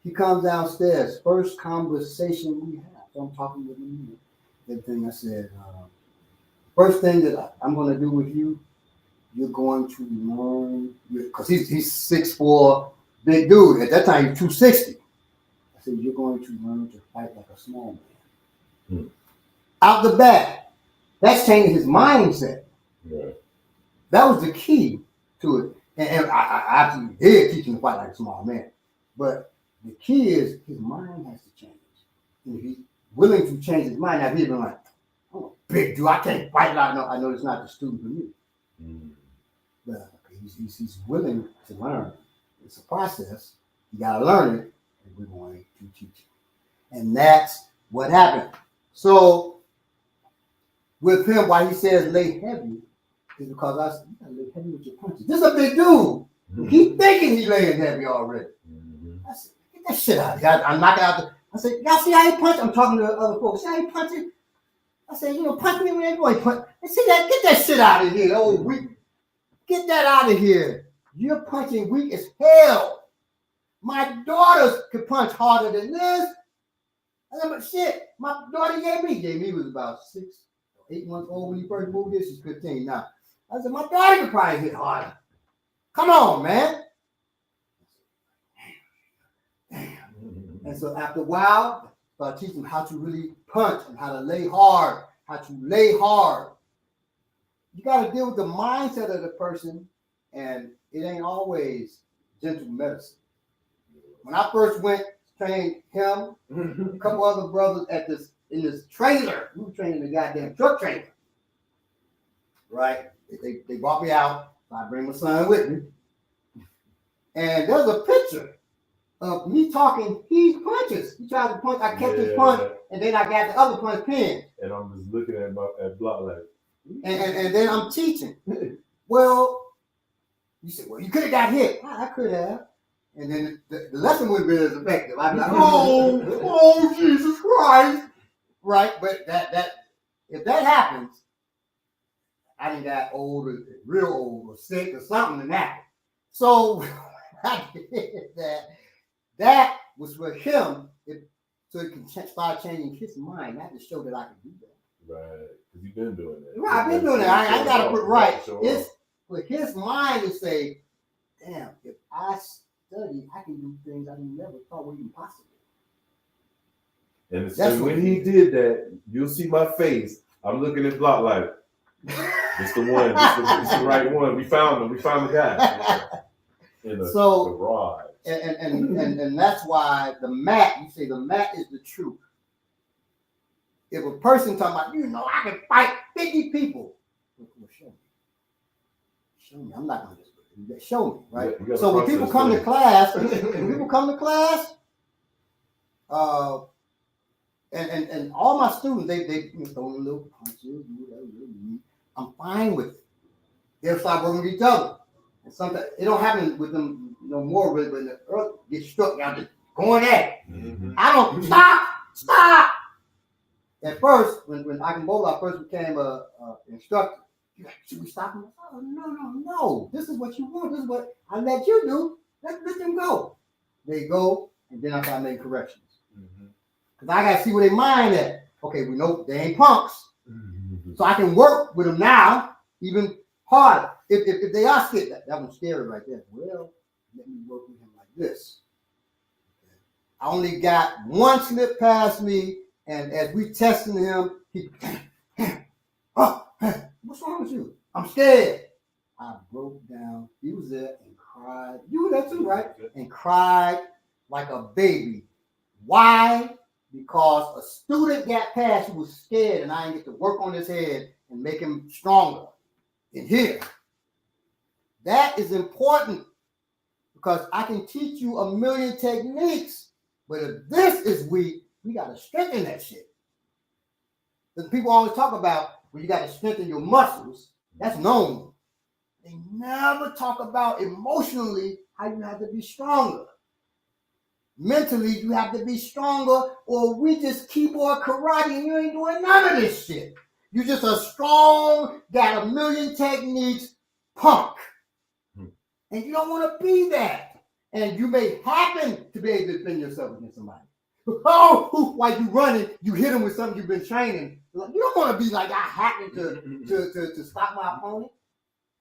He comes downstairs. First conversation we have. So I'm talking with him. That thing I said, first thing that I'm going to do with you, you're going to learn, because he's 6'4", big dude. At that time, he's 260. I said, you're going to learn to fight like a small man. Out the back, that's changing his mindset. Right. That was the key to it. And I actually did teach him to fight like a small man. But the key is his mind has to change. And if he's willing to change his mind, now he's been like, I'm a big dude, I can't fight like I know it's not the student for me. But he's willing to learn. It's a process. You gotta learn it, and we're going to teach it. And that's what happened. So with him, why he says lay heavy, is because I said, you gotta lay heavy with your punches. This is a big dude. He's thinking he's laying heavy already. I said, get that shit out of here. I'm knocking out I said, y'all see how he punch? I'm talking to other folks. See how he punching? I said, punch me when everybody punch. I see that, get that shit out of here. Oh, weak. Get that out of here. You're punching weak as hell. My daughters could punch harder than this. I said, but shit, my daughter gave me was about 6 or 8 months old when he first moved here. She's 15 now. I said, my daughter could probably hit harder. Come on, man. Damn. And so after a while, I started teaching them how to really punch and how to lay hard, You got to deal with the mindset of the person, and it ain't always gentle medicine. When I first went to train him, a couple other brothers in this trailer, we were training the goddamn truck trailer, right? They brought me out, so I bring my son with me, and there's a picture of me talking, he punches. He tries to punch, I catch his punch, and then I got the other punch pinned. And I'm just looking at block like. And then I'm teaching. Well, you said, well, you could have got hit. I could have. And then the lesson would have been as effective. I'd be like, oh, Jesus Christ. Right? But that if that happens, I didn't got old or real old or sick or something in that. So I did that. That was for him, so he can start changing his mind, not to show that I can do that. Right, because you've been doing that. Right, I've been doing that. I got to put right. It's for his mind to say, damn, if I study, I can do things I never thought were even possible. And so when he did that, you'll see my face. I'm looking at block like, it's the one, it's the right one. We found him. We found the guy. In the garage. And that's why the mat, you say the mat is the truth. If a person talking about, I can fight 50 people. Well, show me. Show me. I'm not going to just show me, right? Yeah, so when people come to class, and all my students, they throw a little punches, whatever. I'm fine with it. They'll start working with each other. And sometimes it don't happen with them no more. When the earth gets struck, y'all just going at it. Mm-hmm. I don't stop. At first, when Akimbola first became a instructor, you're like, should we stop him? Oh, no. This is what you want. This is what I let you do. Let them go. They go, and then I start making corrections. Because I got to see where they mind at. Okay, we know they ain't punks. Mm-hmm. So I can work with them now, even harder. If they are scared, that one's scary right there. Well, let me work with him like this. Okay. I only got one slip past me, and as we testing him, he, what's wrong with you? I'm scared. I broke down. He was there and cried. You were there too, right? And cried like a baby. Why? Because a student got past who was scared, and I didn't get to work on his head and make him stronger. In here. That is important because I can teach you a million techniques, but if this is weak, we got to strengthen that shit. Because people always talk about when you got to strengthen your muscles. That's known. They never talk about emotionally how you have to be stronger. Mentally, you have to be stronger, or we just keyboard karate and you ain't doing none of this shit. You just a strong, got a million techniques punk. And you don't want to be that. and you may happen to be able to defend yourself against somebody. Oh, while you running, you hit them with something you've been training. You don't want to be like I happen to stop my opponent.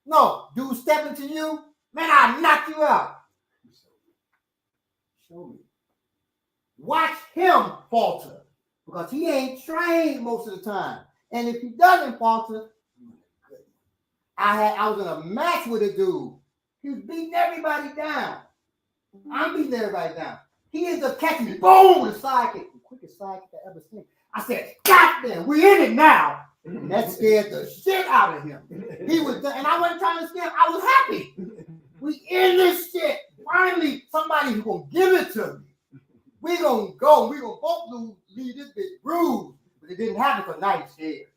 No, dude, step into you, man, I'll knock you out. Show me. Watch him falter because he ain't trained most of the time. And if he doesn't falter, I was in a match with a dude. He was beating everybody down. I'm beating everybody down. He ends up catching me, boom, with a side kick. The quickest side kick I ever seen. I said, God damn, we're in it now. And that scared the shit out of him. He was done, and I wasn't trying to scare him. I was happy. We in this shit. Finally, somebody who's gonna give it to me. We gonna go. We gonna both leave this bitch bruised. But it didn't happen because now he's scared.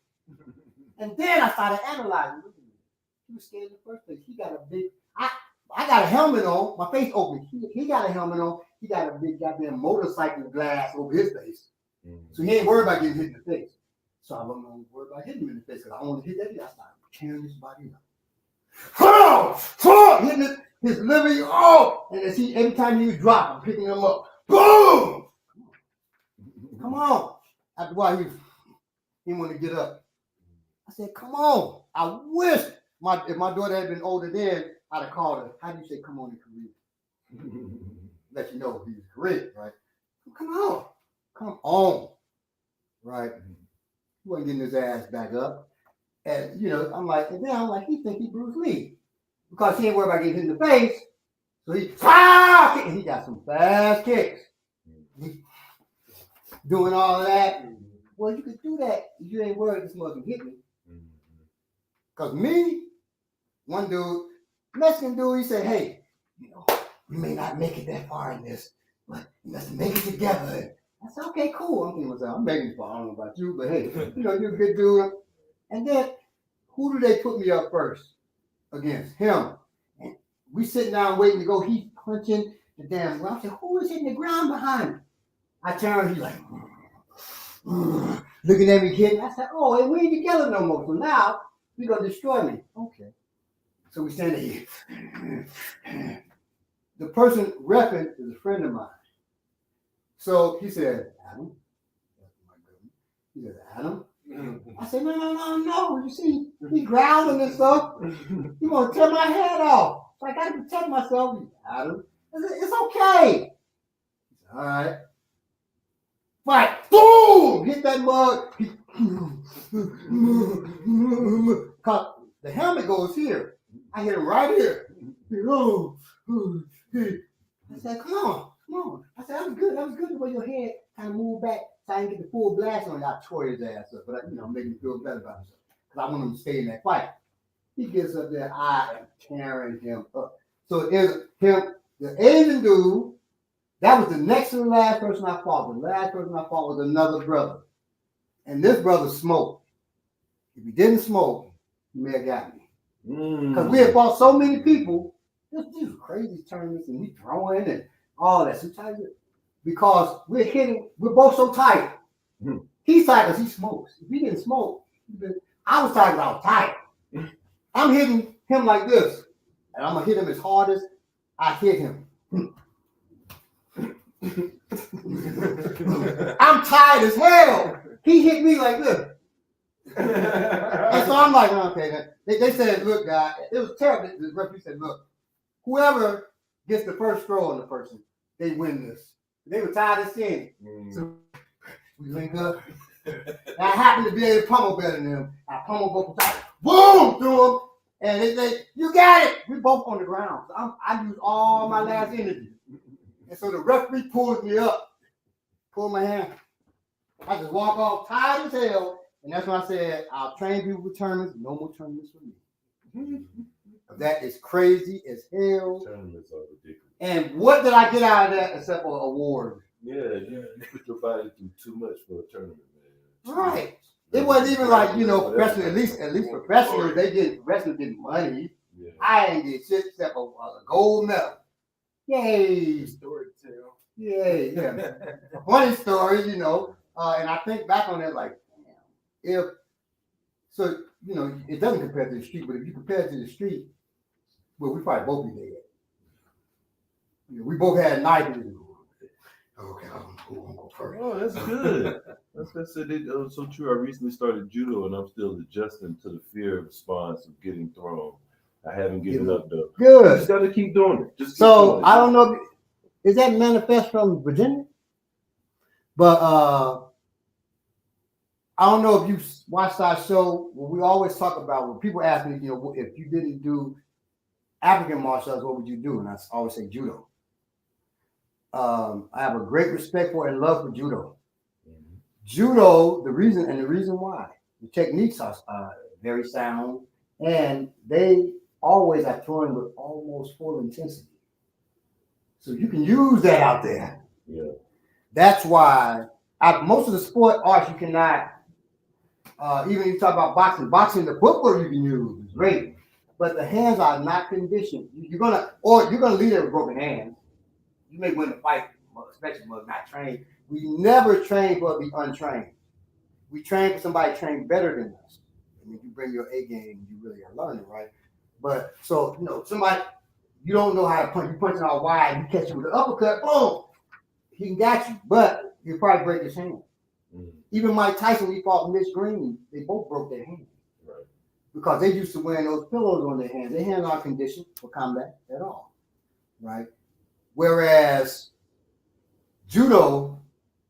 And then I started analyzing. He was scared in the first place. He got a big. I got a helmet on. My face open. He got a helmet on. He got a big goddamn motorcycle glass over his face. So he ain't worried about getting hit in the face. So I wasn't worried about hitting him in the face because I want to hit that. I started tearing his body up. Hitting his liver. Oh, and as every time he would drop, I'm picking him up. Boom! Come on. After a while, he didn't want to get up. I said, come on. I wish if my daughter had been older then, I'd have called her. How do you say come on in Korean? Let you know he's Korean, right? Come on. Come on. Right? He wasn't getting his ass back up. And, I'm like, he think he Bruce Lee. Because he ain't worried about getting hit in the face. So and he got some fast kicks. Doing all of that. Well, you could do that if you ain't worried this much can hit me. Because me, one dude, Mexican dude, he said, hey, we may not make it that far in this, but let's make it together. I said, okay, cool. I'm thinking to myself, I'm making it far. I don't know about you, but hey, you're a good dude. And then, who do they put me up first against? Him. And we sitting down waiting to go. He's punching the damn ground. I said, who is hitting the ground behind me? I turned, he's like, looking at me kidding. I said, oh, hey, we ain't together no more. So now, you're going to destroy me. Okay. So we stand here. The person reffing is a friend of mine. So he said, Adam. He said, Adam. I said, no. You see, he growling and stuff. He's going to tear my head off. So I got to protect myself. Adam. I said, it's okay. He said, all right. Fight. Boom! Hit that mug. Because the helmet goes here. I hit him right here. I said, come on. I said, that was good the way your head kind of moved back so I didn't get the full blast on it. I tore his ass up, but making him feel better about himself. Because I want him to stay in that fight. He gets up there, I am tearing him up. So it's him, the Asian dude, that was the next to the last person I fought. The last person I fought was another brother. And this brother smoked. If he didn't smoke, he may have got me. Because we had fought so many people. These crazy tournaments and we throwing and all that. Sometimes because we're both so tight. He's tight because he smokes. If he didn't smoke, I was tight because I was tired. I'm hitting him like this. And I'm going to hit him as hard as I hit him. I'm tired as hell. He hit me like this. And so I'm like, okay. They said, look, guy, it was terrible. The referee said, look, whoever gets the first throw on the person, they win this. They were tired of seeing it. So we link up. I happened to be able to pummel better than them. I pummel both sides. Boom! Through them. And they say, you got it. We both on the ground. So I used all my last energy. And so the referee pulls me up. Pull my hand. I just walk off tired as hell. And that's when I said, I'll train people with tournaments. No more tournaments for me. That is crazy as hell. Tournaments are ridiculous. And what did I get out of that except for an award? Yeah, you put your body through too much for a tournament, man. Right. It wasn't even like, professional. At least professionals, wrestlers get money. Yeah. I ain't get shit except a gold medal. Yay. Story to tell. Yay, yeah. Funny story, and I think back on that like, it doesn't compare to the street, but if you compare it to the street, well, we probably both be dead. We both had knives. Okay, who gonna go first? Oh, that's good. That's so true. I recently started judo, and I'm still adjusting to the fear response of getting thrown. I haven't given up though. Good. You just got to keep doing it. Just so I don't know. Is that manifest from Virginia? But I don't know if you watched our show. Where we always talk about when people ask me, if you didn't do African martial arts, what would you do? And I always say judo. I have a great respect for and love for judo. Mm-hmm. Judo, the reason why the techniques are very sound, and they always are throwing with almost full intensity. So you can use that out there. Yeah. That's why most of the sport arts you cannot. Even if you talk about boxing, the footwork you can use is great, but the hands are not conditioned. You're gonna lead it with broken hands. You may win the fight, especially when not trained. We never train for the untrained. We train for somebody trained better than us. And if you bring your A game, you really are learning, right? But so somebody you don't know how to punch. You punch it out wide, you catch you with an uppercut, boom, he got you, but you probably break his hand. Mm-hmm. Even Mike Tyson, we fought Mitch Green, they both broke their hands. Right. Because they used to wearing those pillows on their hands. Their hands aren't conditioned for combat at all, right? Whereas judo,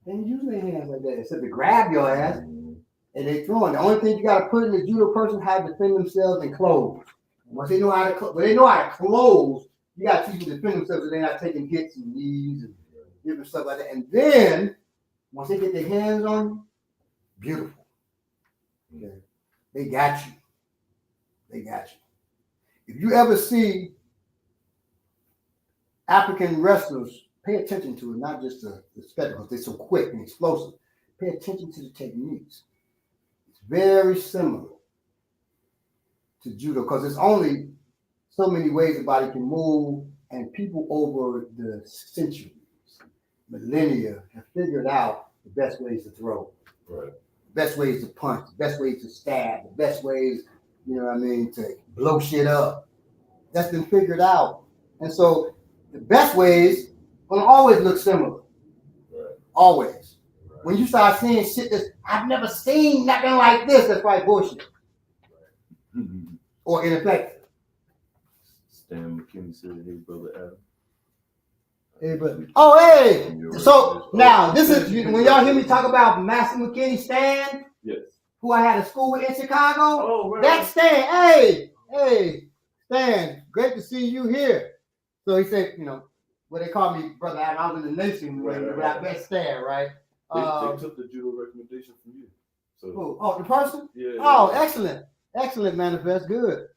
they ain't using their hands like that, except to grab your ass and they throwing. The only thing you got to put in the judo person how to defend themselves and close. Once they know how to, close, you got to teach them to defend themselves so they're not taking hits and knees and different stuff like that. And then once they get their hands on you, beautiful. Okay. They got you. They got you. If you ever see African wrestlers, pay attention to it, not just the spectacles. They're so quick and explosive. Pay attention to the techniques. It's very similar to judo because there's only so many ways the body can move, and people over the centuries, millennia, have figured out the best ways to throw, right? The best ways to punch, the best ways to stab, the best ways, to blow shit up. That's been figured out, and so the best ways gonna always look similar. Right. Always. Right. When you start seeing shit that I've never seen nothing like this, that's probably bullshit. Right. Mm-hmm. Or ineffective. Stan McKinney said, "Hey, brother Adam." Hey, brother. Oh, hey. So now this is when y'all hear me talk about Master McKinney Stan. Yes. Who I had a school with in Chicago. Oh, right. That's Stan. Hey, Stan. Great to see you here. So he said, what they call me, brother Adam. I was in the nation when I met Stan, right? They took the judo recommendation from you. So. The person? Yeah. Oh, excellent. Excellent, manifest. Good.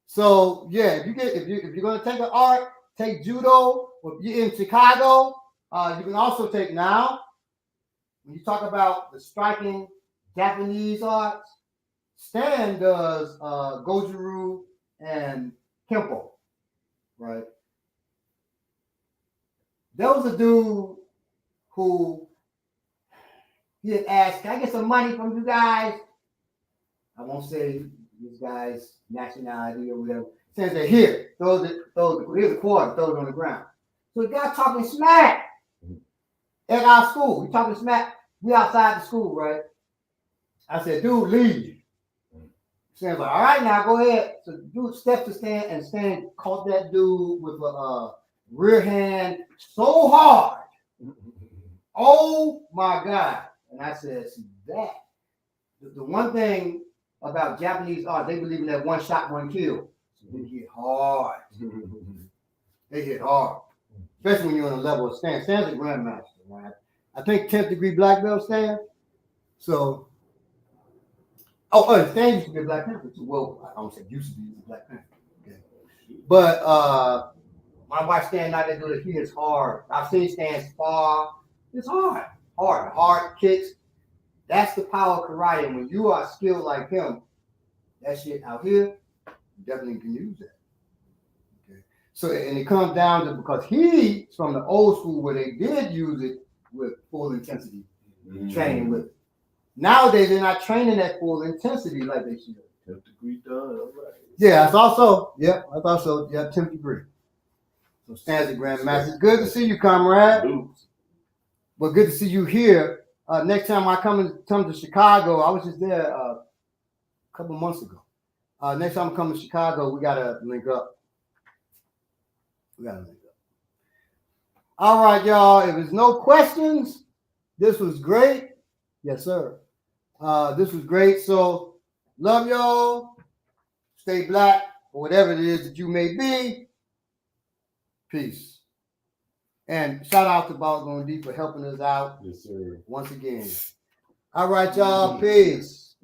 So yeah, if you're gonna take an art, take judo. If you're in Chicago, you can also take now. When you talk about the striking Japanese arts, Stan does Goju-ryu and Kempo, right? There was a dude who he had asked, "Can I get some money from you guys?" I won't say this guy's nationality or whatever. Says that here's a quarter, throw it on the ground. So the guy talking smack at our school. He talking smack. We outside the school, right? I said, "Dude, leave." Stan's like, "All right, now go ahead." So the dude steps to Stan, and Stan caught that dude with a rear hand so hard. Oh my God. And I said, "See that? The one thing about Japanese art, they believe in that one shot, one kill. So they hit hard. They hit hard. Especially when you're on the level of Stan. Stan's a grandmaster, right? I think 10th degree black belt Stan. So, Stan used to be a Black Panther too. Well, I don't say used to be a Black Panther. Okay. But my wife Stan out there doing it, he is hard. I've seen Stan spar. It's hard. Hard kicks. That's the power of karate. And when you are skilled like him, that shit out here, you definitely can use that. Okay. So, and it comes down to because he's from the old school where they did use it with full intensity, training with it. Nowadays, they're not training at full intensity like they should. 10th degree done. All right. Yeah, that's also 10th degree. Some stanza grandmasters. Good to see you, comrade. But good to see you here. Next time I come to Chicago, I was just there a couple months ago. Next time I come to Chicago, we gotta link up. All right, y'all. If there's no questions, this was great. Yes, sir. This was great. So love y'all. Stay black or whatever it is that you may be. Peace. And shout out to Ball Going Deep for helping us out. Yes, sir. Once again. All right, y'all. Peace.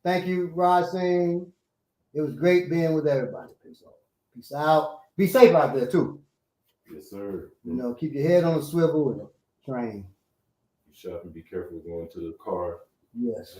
Thank you, Rod Singh. It was great being with everybody. Peace out. Be safe out there, too. Yes, sir. You know, keep your head on a swivel and train. Be sharp and be careful going to the car. Yes.